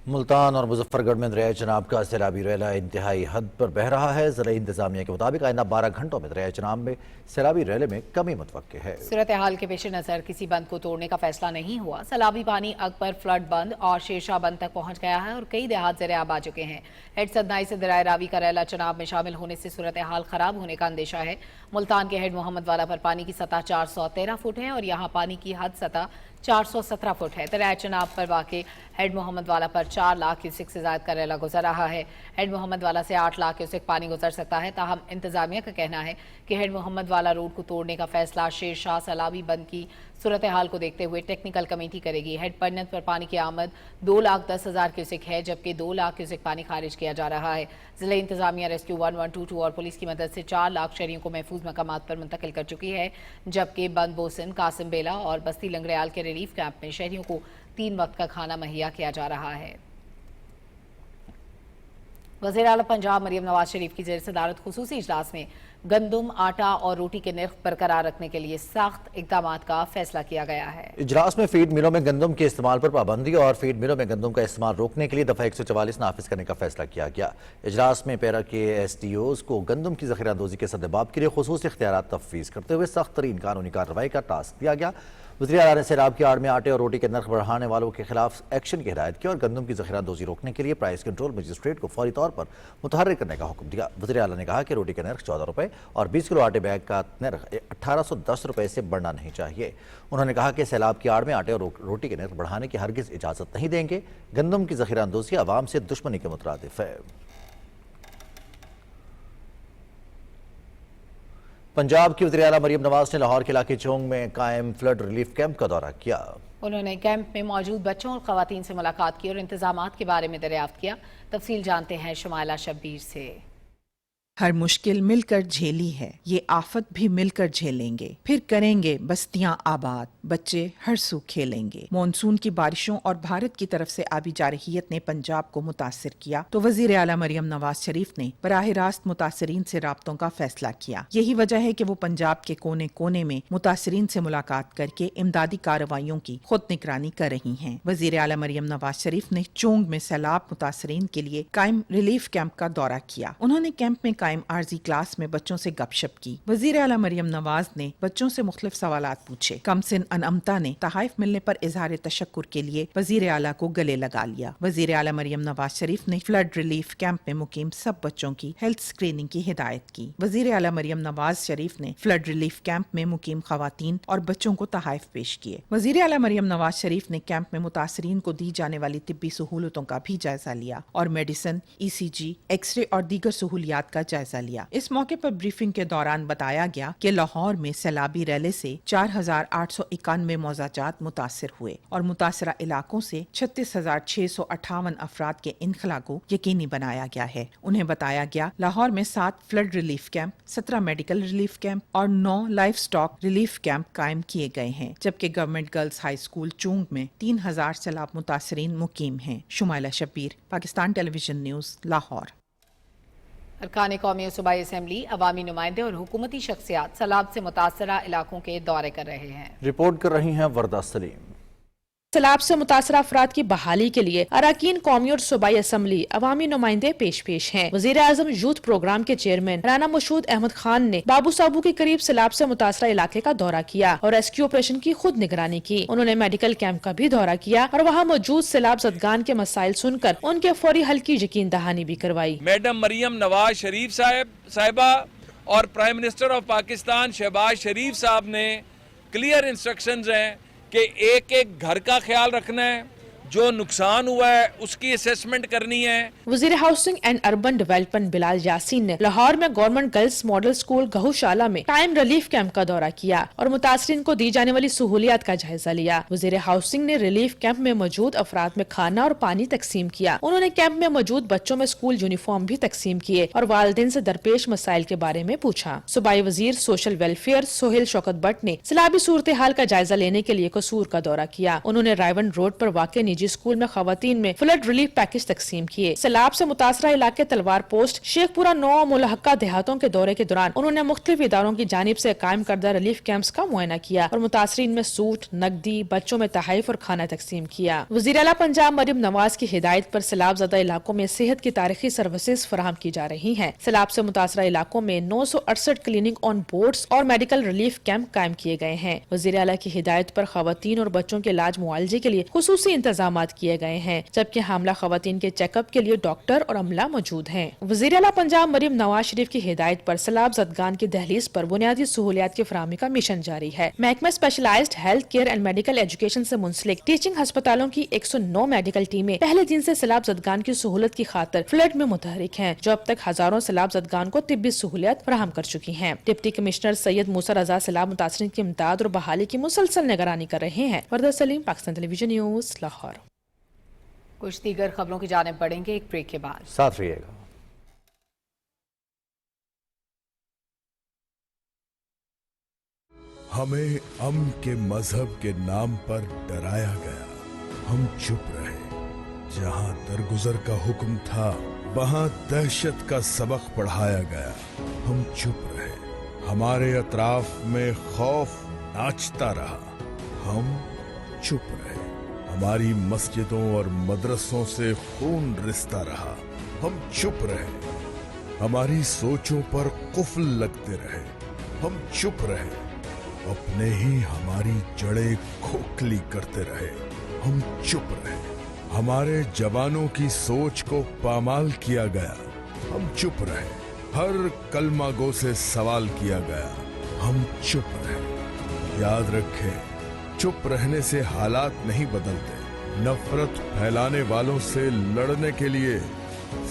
मुल्तान और मुजफ्फरगढ़ में दरिया चनाब का सैलाबी रैला इंतहाई हद पर बह रहा है। ज़राई इंतजामिया के मुताबिक आइंदा 12 घंटों में दरिया चनाब में सैलाबी रैले में कमी मुतवक्के है। सूरत हाल के पेश नज़र किसी बंद को तोड़ने का फैसला नहीं हुआ। सैलाबी पानी अकबर फ्लड बंद और शेरशाह बंद तक पहुंच गया है और कई देहात ज़र आब आ चुके हैं। हेड सदनाई से दरिया रावी का रैला चनाब में शामिल होने से सूरत हाल खराब होने का अंदेशा है। मुल्तान के हेड मोहम्मद वाला पर पानी की सतह 413 फुट है और यहाँ पानी की हद सतह 417 फुट है। दरिया चनाब पर वाक़ई हेड मोहम्मद वाला पर 4 लाख क्यूसेक से ज़ायद का रैला गुजर रहा है। हेड मोहम्मद वाला से 8 लाख क्यूसेक पानी गुजर सकता है। ताहम इंतजामिया का कहना है कि हेड मोहम्मद वाला रोड को तोड़ने का फैसला शेरशाह सैलाबी बंद की सूरत हाल को देखते हुए टेक्निकल कमेटी करेगी। हेड पन्नत पर पानी की आमद 2,10,000 क्यूसेक है, जबकि 2 लाख क्यूसेक पानी खारिज किया जा रहा है। जिला इंतजामिया रेस्क्यू 1122 और पुलिस की मदद से 4 लाख शहरियों को महफूज मकामात पर मुंतकिल कर चुकी है, जबकि बंद बोसन, कासिम बेला और बस्ती लंगड़याल के रिलीफ कैंप में शहरियों को 3 वक्त का खाना मुहैया किया जा रहा है। वज़ीर आला पंजाब मरियम नवाज शरीफ की ज़ेर सदारत खुसूसी इजलास में गंदम, आटा और रोटी के नर्ख बरकरार रखने के लिए सख्त इक़दामात का फैसला किया गया है। इजलास में फीड मिलों में गंदम के इस्तेमाल पर पाबंदी और फीड मिलों में गंदम का इस्तेमाल रोकने के लिए दफ़ा 144 नाफिज करने का फैसला किया गया। इजलास में पैरा के SDOs को गंदम की ज़ख़ीरांदोज़ी के सद्देबाब के लिए खुसूसी इख्तियारात तफवीज़ करते हुए सख्त तरीन कानूनी कार्रवाई का टास्क दिया गया। वज़ीर आला ने सैलाब की आड़ में आटे और रोटी के नर्ख बढ़ाने वालों के खिलाफ एक्शन की हिदायत की और गंदम की ज़ख़ीरांदोज़ी रोकने के लिए प्राइस कंट्रोल मजिस्ट्रेट को फौरी तौर पर मुतहर्रिक करने का हुक्म दिया। वज़ीर आला ने कहा कि रोटी के नर्ख 14 रुपये और 20 किलो आटे बैग का नर्ख 1810 रुपये से बढ़ना नहीं चाहिए। उन्होंने कहा कि सैलाब की आड़ में आटे और रोटी के नर्ख बढ़ाने की हरगिज़ इजाज़त नहीं देंगे। गंदम की ज़ख़ीरांदोज़ी अवाम से दुश्मनी के मुतरादिफ है। पंजाब की वज़ीर आला मरियम नवाज ने लाहौर के इलाके चोंग में कायम फ्लड रिलीफ कैंप का दौरा किया। उन्होंने कैंप में मौजूद बच्चों और ख़वातीन से मुलाकात की और इंतजामात के बारे में दरियाफ्त किया। तफसील जानते हैं शुमाइला शब्बीर से। हर मुश्किल मिलकर झेली है, ये आफत भी मिलकर झेलेंगे, फिर करेंगे बस्तियां आबाद, बच्चे हर सू खेलेंगे। मॉनसून की बारिशों और भारत की तरफ से आबी जारहियत ने पंजाब को मुतासिर किया तो वजीर आला मरियम नवाज शरीफ ने बराह रास्त मुतासरीन से राब्तों का फैसला किया। यही वजह है कि वो पंजाब के कोने कोने में मुतासरीन से मुलाकात करके इमदादी कार्रवाइयों की खुद निगरानी कर रही हैं। वजीर आला मरियम नवाज शरीफ ने चोंग में सैलाब मुतासरीन के लिए कायम रिलीफ कैंप का दौरा किया। उन्होंने कैंप में आरजी क्लास में बच्चों से गपशप की। वजीर आला मरियम नवाज ने बच्चों से मुख्तलिफ सवालात पूछे। कमसिन अनअमता ने तहाइफ मिलने पर इजहार तशक्कुर के लिए वजीर आला को गले लगा लिया। वजीर आला मरियम नवाज शरीफ ने फ्लड रिलीफ कैंप में मुकीम सब बच्चों की हेल्थ स्क्रीनिंग की हिदायत की। वजीर आला मरियम नवाज शरीफ ने फ्लड रिलीफ कैंप में मुकीम खवातीन और बच्चों को तहाइफ पेश किए। वजीर आला मरियम नवाज शरीफ ने कैंप में मुतासरीन को दी जाने वाली तिब्बी सहूलतों का भी जायजा लिया और मेडिसिन, ECG, एक्सरे और दीगर सहूलियात का जायजा लिया। इस मौके पर ब्रीफिंग के दौरान बताया गया कि लाहौर में सैलाबी रैले से 4,891 मौजाजात मुतासिर हुए और मुतासरा इलाकों से 36,658 अफराद के इनखला को यकीनी बनाया गया है। उन्हें बताया गया लाहौर में 7 flood relief camp, 17 medical relief camp और 9 लाइफ स्टॉक रिलीफ कैंप कायम किए गए हैं, जबकि गवर्नमेंट गर्ल्स हाई स्कूल चोंग में 3,000 सैलाब मुतासरीन मुकीम हैं। Shumaila Shabbir, Pakistan television news, Lahore. अरकान कौमी और सूबाई असम्बली, अवामी नुमाइंदे और हुकूमती शख्सियात सैलाब से मुतासरा इलाकों के दौरे कर रहे हैं। रिपोर्ट कर रही हैं वर्दा सलीम। सैलाब से मुतासरा अफराद की बहाली के लिए अरकान कौमी और सूबाई असम्बली, अवामी नुमाइंदे पेश हैं। वज़ीर आज़म यूथ प्रोग्राम के चेयरमैन राना मशहूद अहमद खान ने बाबू साबू के करीब सैलाब से मुतासरा इलाके का दौरा किया और रेस्क्यू ऑपरेशन की खुद निगरानी की। उन्होंने मेडिकल कैंप का भी दौरा किया और वहाँ मौजूद सैलाब ज़दगान के मसाइल सुनकर उनके फौरी हल की यकीन दहानी भी करवाई। मैडम मरियम नवाज शरीफ साहिबा और prime minister of Pakistan Shahbaz Sharif साहब ने क्लियर इंस्ट्रक्शंस हैं کہ ایک ایک گھر کا خیال رکھنا ہے, جو نقصان ہوا ہے اس کی اسیسمنٹ کرنی ہے. وزیر ہاؤسنگ اینڈ اربن ڈیولپمنٹ بلال یاسین نے لاہور میں گورنمنٹ گرلز ماڈل اسکول گہوشالہ میں ٹائم ریلیف کیمپ کا دورہ کیا اور متاثرین کو دی جانے والی سہولیات کا جائزہ لیا. وزیر ہاؤسنگ نے ریلیف کیمپ میں موجود افراد میں کھانا اور پانی تقسیم کیا. انہوں نے کیمپ میں موجود بچوں میں اسکول یونیفارم بھی تقسیم کیے اور والدین سے درپیش مسائل کے بارے میں پوچھا. صوبائی وزیر social welfare Sohail Shaukat but نے سیلابی صورتحال کا جائزہ لینے کے لیے قصور کا دورہ کیا. انہوں نے رائون روڈ پر واقع نجی اسکول میں خواتین میں فلڈ ریلیف پیکج تقسیم کیے. سیلاب سے متاثرہ علاقے تلوار پوسٹ شیخ پورہ 9 ملحقہ دیہاتوں کے دورے کے دوران انہوں نے مختلف اداروں کی جانب سے قائم کردہ ریلیف کیمپس کا معائنہ کیا اور متاثرین میں سوٹ, نقدی, بچوں میں تحائف اور کھانا تقسیم کیا. وزیر اعلیٰ پنجاب مریم نواز کی ہدایت پر سیلاب زدہ علاقوں میں صحت کی تاریخی سروسز فراہم کی جا رہی ہیں. سیلاب سے متاثرہ علاقوں میں 968 کلینک آن بورڈز اور میڈیکل ریلیف کیمپ قائم کیے گئے ہیں. وزیر اعلیٰ کی ہدایت پر خواتین اور بچوں کے علاج معالجے کے لیے خصوصی انتظامات کیے گئے ہیں, جبکہ حاملہ خواتین کے چیک اپ کے لیے ڈاکٹر اور عملہ موجود ہیں. وزیر اعلیٰ پنجاب مریم نواز شریف کی ہدایت پر سیلاب زدگان کی دہلیز پر بنیادی سہولیات کی فراہمی کا مشن جاری ہے. محکمہ specialised health care and medical education سے منسلک ٹیچنگ ہسپتالوں کی 109 میڈیکل ٹیمیں پہلے دن سے سیلاب زدگان کی سہولت کی خاطر فلڈ میں متحرک ہیں, جو اب تک ہزاروں سیلاب زدگان کو طبی سہولیات فراہم کر چکی ہیں. ڈپٹی کمشنر سید موسیٰ رضا سیلاب متاثرین کی امداد اور بحالی کی مسلسل نگرانی کر رہے ہیں. وردہ سلیم, پاکستان ٹیلی ویژن نیوز, لاہور. کچھ دیگر خبروں کی جانب بڑھیں گے ایک بریک کے بعد. ساتھ رہیے گا. ہمیں امن کے مذہب کے نام پر ڈرایا گیا, ہم چپ رہے. جہاں درگزر کا حکم تھا وہاں دہشت کا سبق پڑھایا گیا, ہم چپ رہے. ہمارے اطراف میں خوف ناچتا رہا, ہم چپ رہے. ہماری مسجدوں اور مدرسوں سے خون رستا رہا, ہم چپ رہے. ہماری سوچوں پر قفل لگتے رہے, ہم چپ رہے. اپنے ہی ہماری جڑیں کھوکھلی کرتے رہے, ہم چپ رہے. ہمارے جوانوں کی سوچ کو پامال کیا گیا, ہم چپ رہے. ہر کلمہ گو سے سوال کیا گیا, ہم چپ رہے. یاد رکھیں, چپ رہنے سے حالات نہیں بدلتے. نفرت پھیلانے والوں سے لڑنے کے لیے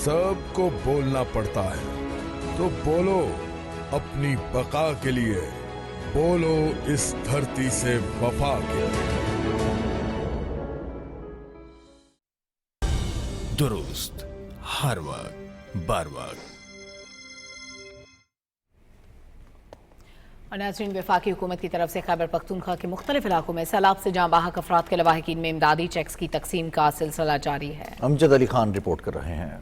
سب کو بولنا پڑتا ہے. تو بولو اپنی بقا کے لیے, بولو اس دھرتی سے وفا کے لیے. درست, ہر وقت, بار وقت. اور ناظرین, وفاقی حکومت کی طرف سے خیبر پختونخوا کے مختلف علاقوں میں سیلاب سے جاں بحق افراد کے لواحقین میں امدادی چیکس کی تقسیم کا سلسلہ جاری ہے. امجد علی خان رپورٹ کر رہے ہیں.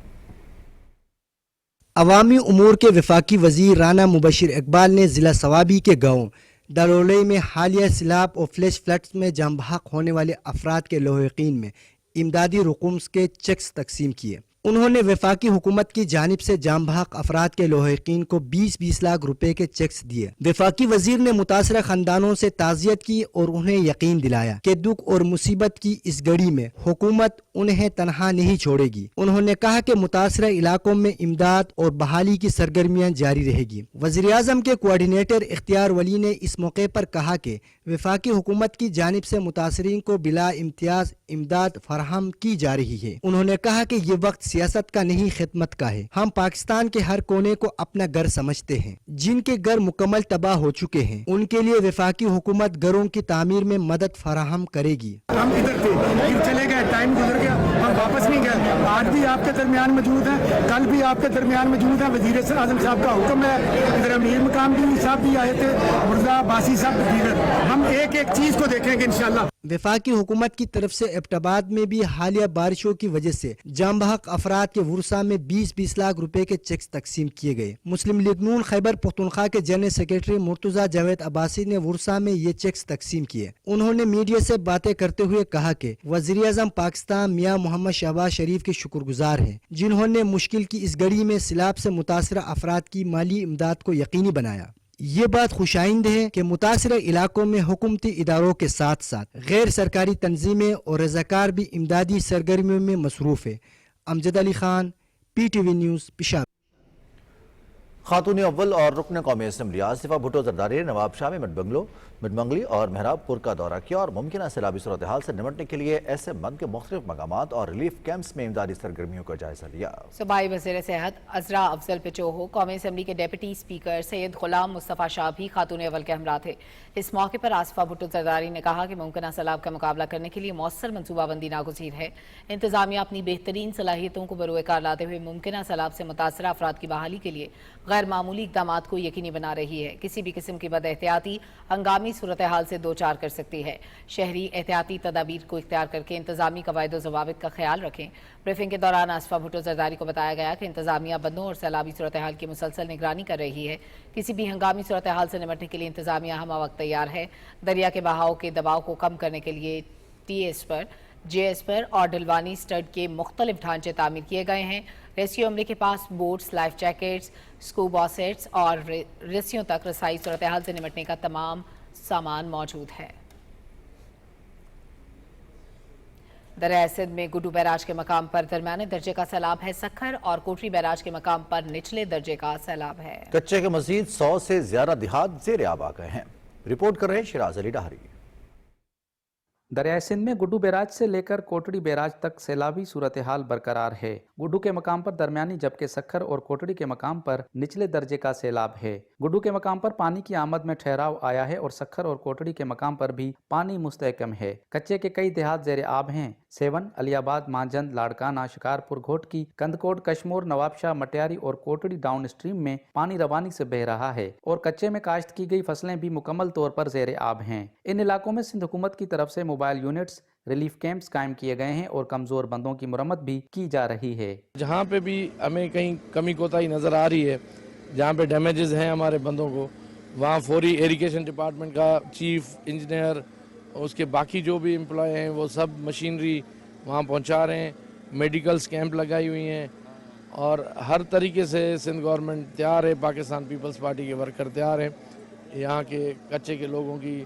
عوامی امور کے وفاقی وزیر رانا مبشر اقبال نے ضلع سوابی کے گاؤں دلولئی میں حالیہ سیلاب اور فلیش فلڈز میں جاں بحق ہونے والے افراد کے لواحقین میں امدادی رقوم کے چیکس تقسیم کیے. انہوں نے وفاقی حکومت کی جانب سے جاں بحق افراد کے لواحقین کو 20-20 لاکھ روپے کے چیکس دیے. وفاقی وزیر نے متاثرہ خاندانوں سے تعزیت کی اور انہیں یقین دلایا کہ دکھ اور مصیبت کی اس گھڑی میں حکومت انہیں تنہا نہیں چھوڑے گی. انہوں نے کہا کہ متاثرہ علاقوں میں امداد اور بحالی کی سرگرمیاں جاری رہے گی. وزیر اعظم کے کوارڈینیٹر اختیار ولی نے اس موقع پر کہا کہ وفاقی حکومت کی جانب سے متاثرین کو بلا امتیاز امداد فراہم کی جا رہی ہے. انہوں نے کہا کہ یہ وقت سیاست کا نہیں خدمت کا ہے. ہم پاکستان کے ہر کونے کو اپنا گھر سمجھتے ہیں. جن کے گھر مکمل تباہ ہو چکے ہیں ان کے لیے وفاقی حکومت گھروں کی تعمیر میں مدد فراہم کرے گی. ہم ادھر تھے, پھر چلے گئے, ٹائم گزر گیا, ہم واپس نہیں گئے. آج بھی آپ کے درمیان موجود ہیں, کل بھی آپ کے درمیان موجود ہیں. وزیر اعظم صاحب کا حکم ہے. ادھر امیر مقام بھی صاحب بھی آئے تھے, مرزا باسی صاحب دیگر. ہم ایک ایک چیز کو دیکھیں گے انشاءاللہ. وفاقی حکومت کی طرف سے ایبٹ میں بھی حالیہ بارشوں کی وجہ سے جاں بحق افراد کے ورثہ میں 20-20 لاکھ روپے کے چیکس تقسیم کیے گئے. مسلم لیگ نون خیبر پختونخوا کے جنرل سیکرٹری مرتضی جاوید عباسی نے ورثہ میں یہ چیکس تقسیم کیے. انہوں نے میڈیا سے باتیں کرتے ہوئے کہا کہ وزیر اعظم پاکستان میاں محمد شہباز شریف کے شکر گزار ہیں, جنہوں نے مشکل کی اس گھڑی میں سیلاب سے متاثرہ افراد کی مالی امداد کو یقینی بنایا. یہ بات خوش آئند ہے کہ متاثرہ علاقوں میں حکومتی اداروں کے ساتھ ساتھ غیر سرکاری تنظیمیں اور رضاکار بھی امدادی سرگرمیوں میں مصروف ہے. امجد علی خان, PTV نیوز, پشاور. खातून अव्वल और रुकन कौमी असम्बली आसिफा भुट्टो जरदारी ने नवाब शाह में मिडमंगली और मेहराबपुर का दौरा किया और मुमकिन सैलाबी सूरत हाल से निपटने के लिए ऐसे मद के मुख्तलिफ मकामात और रिलीफ कैंप्स में इमदादी सरगर्मियों का जायजा लिया। सूबाई वज़ीर सेहत अजरा अफजल पिचोहो, कौमी असम्बली के डेप्यूटी स्पीकर सैयद गुलाम मुस्तफ़ा शाह भी खातून अव्वल के हमरा थे। इस मौके पर आसिफा भुट्टो जरदारी ने कहा कि मुमकिन सैलाब का मुकाबला करने के लिए मौसर मनसूबाबंदी नागुज़ीर है। इंतजामिया अपनी बेहतरीन सलाहियतों को बरोए कार लाते हुए मुमकिन सैलाब से मुतासरा अफराद की बहाली के लिए गैर मामूली इक़दाम को यकीनी बना रही है। किसी भी किस्म की बदएहतियाती हंगामी सूरत हाल से दो चार कर सकती है। शहरी एहतियाती तदाबीर को इख्तियार करके इंतजामी कवायद व ज़वाबित का ख्याल रखें। ब्रीफिंग के दौरान आसिफा भुट्टो जरदारी को बताया गया कि इंतजामिया बंदों और सैलाबी सूरत हाल की मुसलसल निगरानी कर रही है। किसी भी हंगामी सूरत हाल से निपटने के लिए इंतजामिया हम वक्त तैयार है। दरिया के बहाव के दबाव को कम करने के लिए TS पर, JS पर और डलवानी स्टड के मुख्तलिफ ढांचे तामीर किए गए हैं। रेस्क्यू अमले के पास boats, life jackets, scuba sets और रेस्क्यू तक रसाई सूरत हाल से निपटने का तमाम सामान मौजूद है। दरिया सिंध में गुड्डू बैराज के मकाम पर दरमियाने दर्जे का सैलाब है। सखर और कोटरी बैराज के मकाम पर निचले दर्जे का सैलाब है। कच्चे के मजीद 100 से ज्यादा देहात जेर आब आ गए हैं। रिपोर्ट कर रहे हैं शिराज अली डाहरी। दरिया सिंध में गुड्डू बैराज से लेकर कोटड़ी बैराज तक सैलाबी सूरत हाल बरकरार है। गुड्डू के मकाम पर दरमियानी जबकि सखर और कोटड़ी के मकाम पर निचले दर्जे का सैलाब है। गुड्डू के मकाम पर पानी की आमद में ठहराव आया है और सखर और कोटड़ी के मकाम पर भी पानी मुस्तहकम है। कच्चे के कई देहात जेर आब हैं। सेवन, अलियाबाद, मांजंद, लाड़काना, शिकारपुर, घोटकी, कंदकोट, कश्मोर, नवाबशाह, मटियारी और कोटड़ी डाउन स्ट्रीम में पानी रवानी से बह रहा है और कच्चे में काश्त की गई फसलें भी मुकम्मल तौर पर जेर आब हैं। इन इलाकों में सिंध हुकूमत की तरफ से मोबाइल यूनिट्स, रिलीफ कैंप्स कायम किए गए हैं और कमजोर बंदों की मुरम्मत भी की जा रही है। जहाँ पे भी हमें कहीं कमी कोताही नजर आ रही है, जहाँ पे डैमेजेस हैं हमारे बंदों को, वहाँ फौरी इरिगेशन डिपार्टमेंट का चीफ इंजीनियर और उसके बाकी जो भी एम्प्लॉय हैं वो सब मशीनरी वहाँ पहुँचा रहे हैं। मेडिकल्स कैंप लगाई हुई हैं और हर तरीके से सिंध गवर्नमेंट तैयार है, पाकिस्तान पीपल्स पार्टी के वर्कर तैयार हैं यहाँ के कच्चे के लोगों की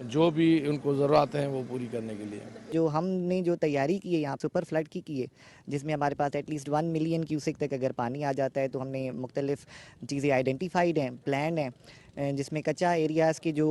जो भी उनको ज़रूरत हैं वो पूरी करने के लिए। जो हमने जो तैयारी की है यहाँ सुपर फ्लड की है, जिसमें हमारे पास एटलीस्ट 1 मिलियन क्यूसेक तक अगर पानी आ जाता है तो हमने मुख्तलिफ चीज़ें आइडेंटिफाइड हैं, प्लान हैं, जिसमें कच्चा एरियाज़ के जो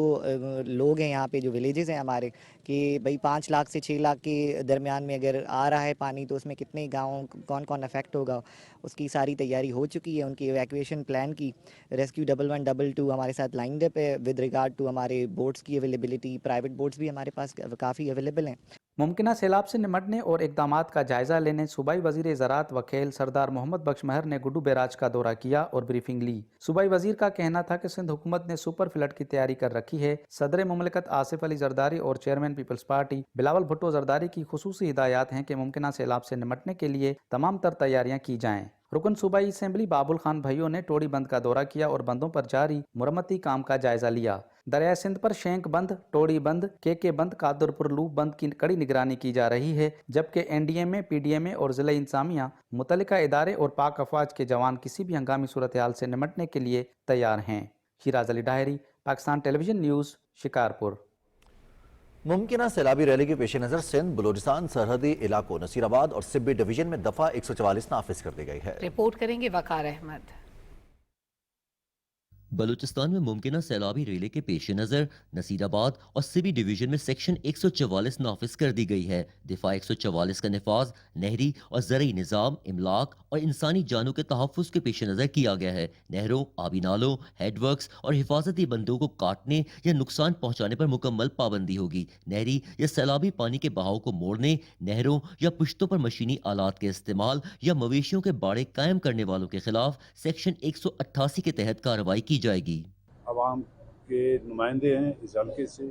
लोग हैं यहाँ पे जो विलेजेस हैं हमारे कि भाई 5 लाख से 6 लाख के दरमियान में अगर आ रहा है पानी तो उसमें कितने गाँव कौन कौन अफेक्ट होगा, उसकी सारी तैयारी हो चुकी है। उनकी इवैक्यूएशन प्लान की रेस्क्यू 1112 हमारे साथ लाइंड अप है विद रिगार्ड टू हमारे बोट्स की अवेलेबिलिटी। प्राइवेट बोट्स भी हमारे पास काफ़ी अवेलेबल हैं। मुमकिन सैलाब से निमटने और इकदामात का जायजा लेने सूबाई वजीर ज़राअत वकील सरदार मोहम्मद बख्श महर ने गुड्डू बैराज का दौरा किया और ब्रीफिंग ली। सूबाई वजीर का कहना था कि सिंध हुकूमत ने सुपर फ्लड की तैयारी कर रखी है। सदर मुमलिकत आसिफ अली जरदारी और चेयरमैन पीपल्स पार्टी बिलावल भुट्टो जरदारी की खुसूसी हिदायत हैं कि मुमकिन सैलाब से निमटने के लिए तमाम तर तैयारियां की जाएं। रुकन सूबाई असम्बली बाबुल खान भैयों ने टोड़ी बंद का दौरा किया और बंदों पर जारी मुरम्मती काम का जायजा लिया। दरिया सिंध पर शेंक बंद, टोड़ी बंद, के बंद, कादरपुर लूप बंद की कड़ी निगरानी की जा रही है, जबकि NDMA, PDMA और ज़िला इंतजामिया मुतल्लिका इदारे और पाक अफवाज के जवान किसी भी हंगामी सूरत हाल से निमटने के लिए तैयार हैं। Siraj Ali diary, Pakistan television news, Shikarpur. मुमकिन सैलाबी रैली के पेश नज़र सिंध बलूचिस्तान सरहदी इलाकों नसीराबाद और सिब्बी डिवीजन में दफ़ा 144 नाफिज कर दी गई है। रिपोर्ट करेंगे वकार अहमद। बलूचिस्तान में मुमकिन सैलाबी रैली के पेश नज़र नसीराबाद और सिबी डिवीजन में सेक्शन 144 नाफिज कर दी गई है। दिफा 144 का नफाज नहरी और ज़रई निज़ाम, इमलाक और इंसानी जानों के तहफ़्फ़ुज़ के पेश नज़र किया गया है। नहरों, आबी नालों, हेडवर्क्स और हिफाजती बंदों को काटने या नुकसान पहुँचाने पर मुकम्मल पाबंदी होगी। नहरी या सैलाबी पानी के बहाव को मोड़ने, नहरों या पुश्तों पर मशीनी आलात के इस्तेमाल या मवेशियों के बाड़े कायम करने वालों के खिलाफ सेक्शन 188 के तहत कार्रवाई की जाएगी। अवाम के नुमाइंदे हैं इस हल्के से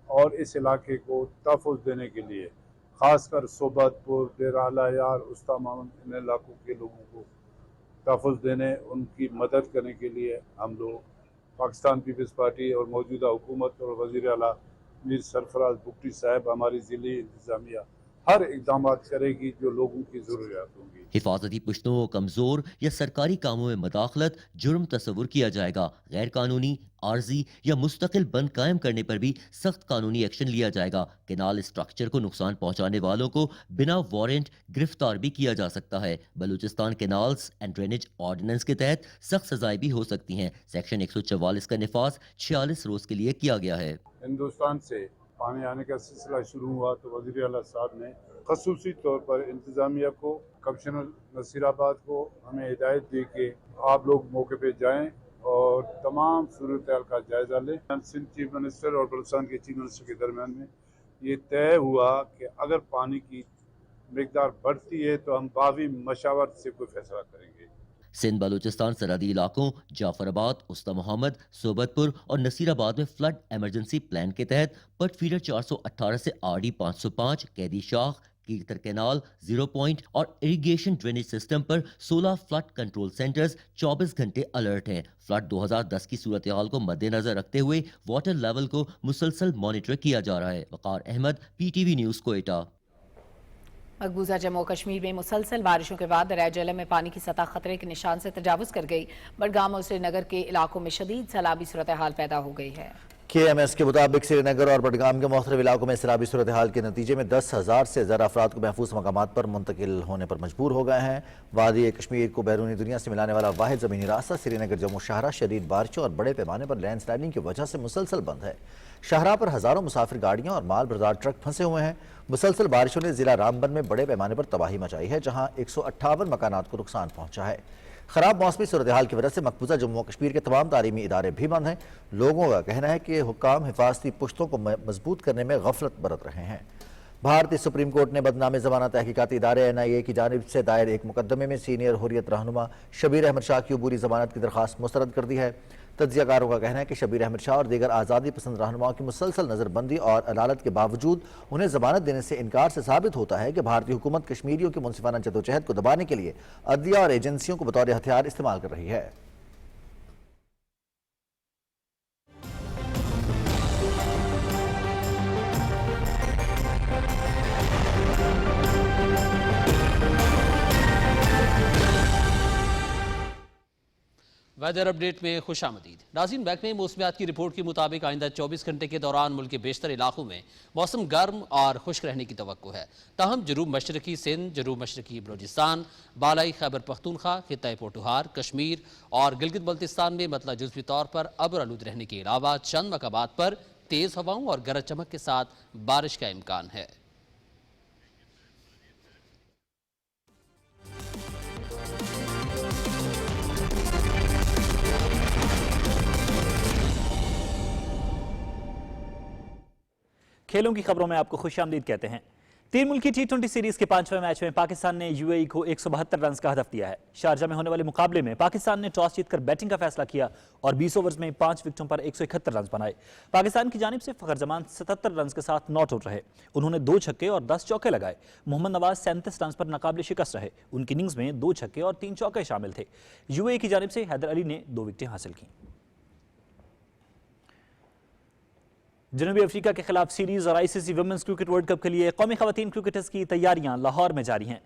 और इस इलाके को तहफ़्फ़ुज़ देने के लिए ख़ासकर सोबतपुर, डेरा आला यार, उस्ता मामन, इन इलाकों के लोगों को तहफ़्फ़ुज़ देने, उनकी मदद करने के लिए हम लोग पाकिस्तान पीपल्स पार्टी और मौजूदा हुकूमत और वज़ीर आला मीर सरफराज बुगटी साहब, हमारी ज़िली इंतज़ामिया हर इकदाम करेगी जो लोगों की ज़रूरियात होंगी। हिफाजती पुश्तों को कमजोर या सरकारी कामों में मदाखलत जुर्म तस्वुर किया जाएगा। गैर कानूनी, आर्जी या मुस्तकिल बंद कायम करने पर भी सख्त कानूनी एक्शन लिया जाएगा। केनाल स्ट्रक्चर को नुकसान पहुंचाने वालों को बिना वारंट गिरफ्तार भी किया जा सकता है। Balochistan canals and drainage ordinance के तहत सख्त सजाएं भी हो सकती हैं। सेक्शन 144 का निफाज 46 रोज के लिए किया गया है। हिंदुस्तान से पानी आने का सिलसिला शुरू हुआ तो वज़ीर आला साहब ने खसूसी तौर पर इंतज़ामिया को, कमिश्नर नसीराबाद को हमें हिदायत दी कि आप लोग मौके पे जाएं और तमाम सूरत हाल का जायज़ा लें। सिंध चीफ मिनिस्टर और बलूचिस्तान के चीफ मिनिस्टर के दरमियान में ये तय हुआ कि अगर पानी की मिकदार बढ़ती है तो हम बावी मशावरत से कोई फैसला करेंगे। सिंध बलूचिस्तान सरहदी इलाकों जाफराबाद, उस्ता मोहम्मद, सोबतपुर और नसीराबाद में फ्लड इमरजेंसी प्लान के तहत पट फीडर 418 से RD 505, कैदी शाख, कीर्तर कैनाल, 0 पॉइंट और इरिगेशन ड्रेनेज सिस्टम पर 16 फ्लड कंट्रोल सेंटर्स 24 घंटे अलर्ट हैं। फ्लड 2010 की सूरत हाल को मद्देनजर रखते हुए वाटर लेवल को मुसलसल मॉनिटर किया जा रहा है। वकार अहमद, PTV न्यूज़, कोयटा। मकबूजा जम्मू कश्मीर में मुसलसल बारिशों के बाद दरिया जहलम में पानी की सतह खतरे के निशान से तजावुज कर गई। बडगाम और श्रीनगर के इलाकों में शदीद सैलाबी सूरत हाल पैदा हो गई है। KMS के मुताबिक श्रीनगर और बडगाम के मुख्तलिफ इलाकों में सैलाबी सूरत हाल के नतीजे में 10,000 से ज़्यादा अफराद को महफूज मकामात पर मुंतकिल होने पर मजबूर हो गए हैं। वादी कश्मीर को बैरूनी दुनिया से मिलाने वाला वाहिद ज़मीनी रास्ता श्रीनगर जम्मू शाहरा शदीद बारिशों और बड़े पैमाने पर लैंड स्लाइडिंग की वजह से मुसलसल बंद है। शाहरा पर हज़ारों मुसाफिर गाड़ियाँ और माल बरदार ट्रक फंसे हुए हैं। मुसलसल बारिशों ने ज़िला रामबन में बड़े पैमाने पर तबाही मचाई है, जहाँ 158 मकानात को नुकसान पहुँचा है। खराब मौसमी सूरत हाल की वजह से मकबूजा जम्मू कश्मीर के तमाम तालीमी इदारे भी बंद हैं। लोगों का कहना है कि हुक्काम हिफाजती पुश्तों को मजबूत करने में गफलत बरत रहे हैं। भारतीय सुप्रीम कोर्ट ने बदनामी ज़माना तहकीकाती इदारे NIA की जानिब से दायर एक मुकदमे में सीनियर हुर्रियत रहनुमा शबीर अहमद शाह की अबूरी ज़मानत की दरख्वास्त मुस्तरद कर दी है। तज्ज़ियाकारों का कहना है कि शबीर अहमद शाह और दीगर आज़ादी पसंद रहनुमाओं की मुसलसल नज़रबंदी और अदालत के बावजूद उन्हें ज़मानत देने से इनकार से साबित होता है कि भारतीय हुकूमत कश्मीरियों की मुनसिफाना जदोजहद को दबाने के लिए अदलिया और एजेंसियों को बतौर हथियार इस्तेमाल कर रही है। वेदर अपडेट में खुश आमदीद। नाज़रीन, महकमे मौसमियात की रिपोर्ट के मुताबिक आइंदा 24 घंटे के दौरान मुल्क के बेशतर इलाकों में मौसम गर्म और खुश्क रहने की तवक्को है। ताहम जनूब मशरकी सिंध, जनूब मशरकी बलोचिस्तान, बालाई खैबर पख्तूनख्वा, खित्ता पोठोहार, कश्मीर और गिलगित बल्तिस्तान में मतलब जुज़वी तौर पर अब्र आलूद रहने के अलावा चंद मकामात पर तेज़ हवाओं और गरज चमक के साथ बारिश का इम्कान है। खेलों की खबरों में आपको खुशामदीद कहते हैं। 3 मुल्की T20 सीरीज के 5वें मैच में पाकिस्तान ने UAE को 172 रन का हदफ दिया है। शारजा में होने वाले मुकाबले में पाकिस्तान ने टॉस जीतकर बैटिंग का फैसला किया और 20 ओवर्स में 5 विकेटों पर 171 रन बनाए। पाकिस्तान की जानिब से फखर जमान 77 रन के साथ नॉट आउट रहे। उन्होंने 2 छक्के और 10 चौके लगाए। मोहम्मद नवाज 37 रन पर नाकाबिल शिकस्त रहे। उनकी इनिंग्स में 2 छक्के और 3 चौके शामिल थे। UAE की जानिब से हैदर अली ने 2 विकेटें हासिल की। जनूबी अफ्रीका के खिलाफ सीरीज और ICC women's cricket world cup के लिए कौमी खवातीन क्रिकेटर्स की तैयारियां लाहौर में जारी हैं।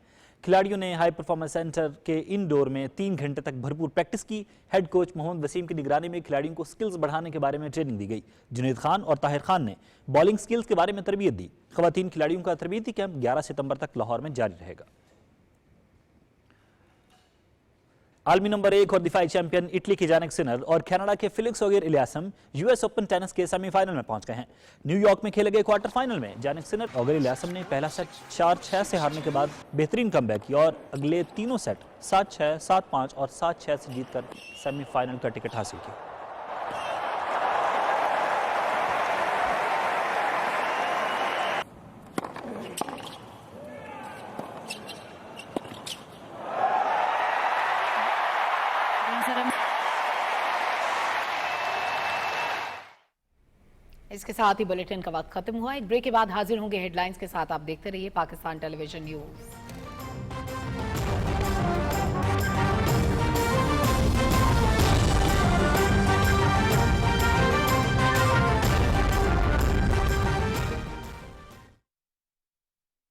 खिलाड़ियों ने हाई परफॉर्मेंस सेंटर के इंडोर में 3 घंटे तक भरपूर प्रैक्टिस की। हेड कोच मोहम्मद वसीम की निगरानी में खिलाड़ियों को स्किल्स बढ़ाने के बारे में ट्रेनिंग दी गई। जुनैद खान और ताहिर खान ने बॉलिंग स्किल्स के बारे में तरबियत दी। खवातीन खिलाड़ियों का तरबियती कैंप 11 सितंबर तक लाहौर में जारी रहेगा। आलमी नंबर 1 और दिफाई चैंपियन इटली की जानिक सिनर और कनाडा के फेलिक्स ऑगिएर इलियासम US ओपन टेनिस के सेमीफाइनल में पहुंच गए हैं। न्यूयॉर्क में खेले गए क्वार्टर फाइनल में जानिक सिनर ऑगिएर इलियासम ने पहला सेट 4-6 से हारने के बाद बेहतरीन कमबैक किया और अगले तीनों सेट 7-6, 7-5 और 7-6 से जीतकर सेमीफाइनल का टिकट हासिल किया। इसके साथ ही बुलेटिन का वक्त खत्म हुआ। एक ब्रेक के बाद हाजिर होंगे हेडलाइंस के साथ। आप देखते रहिए पाकिस्तान टेलीविजन न्यूज़।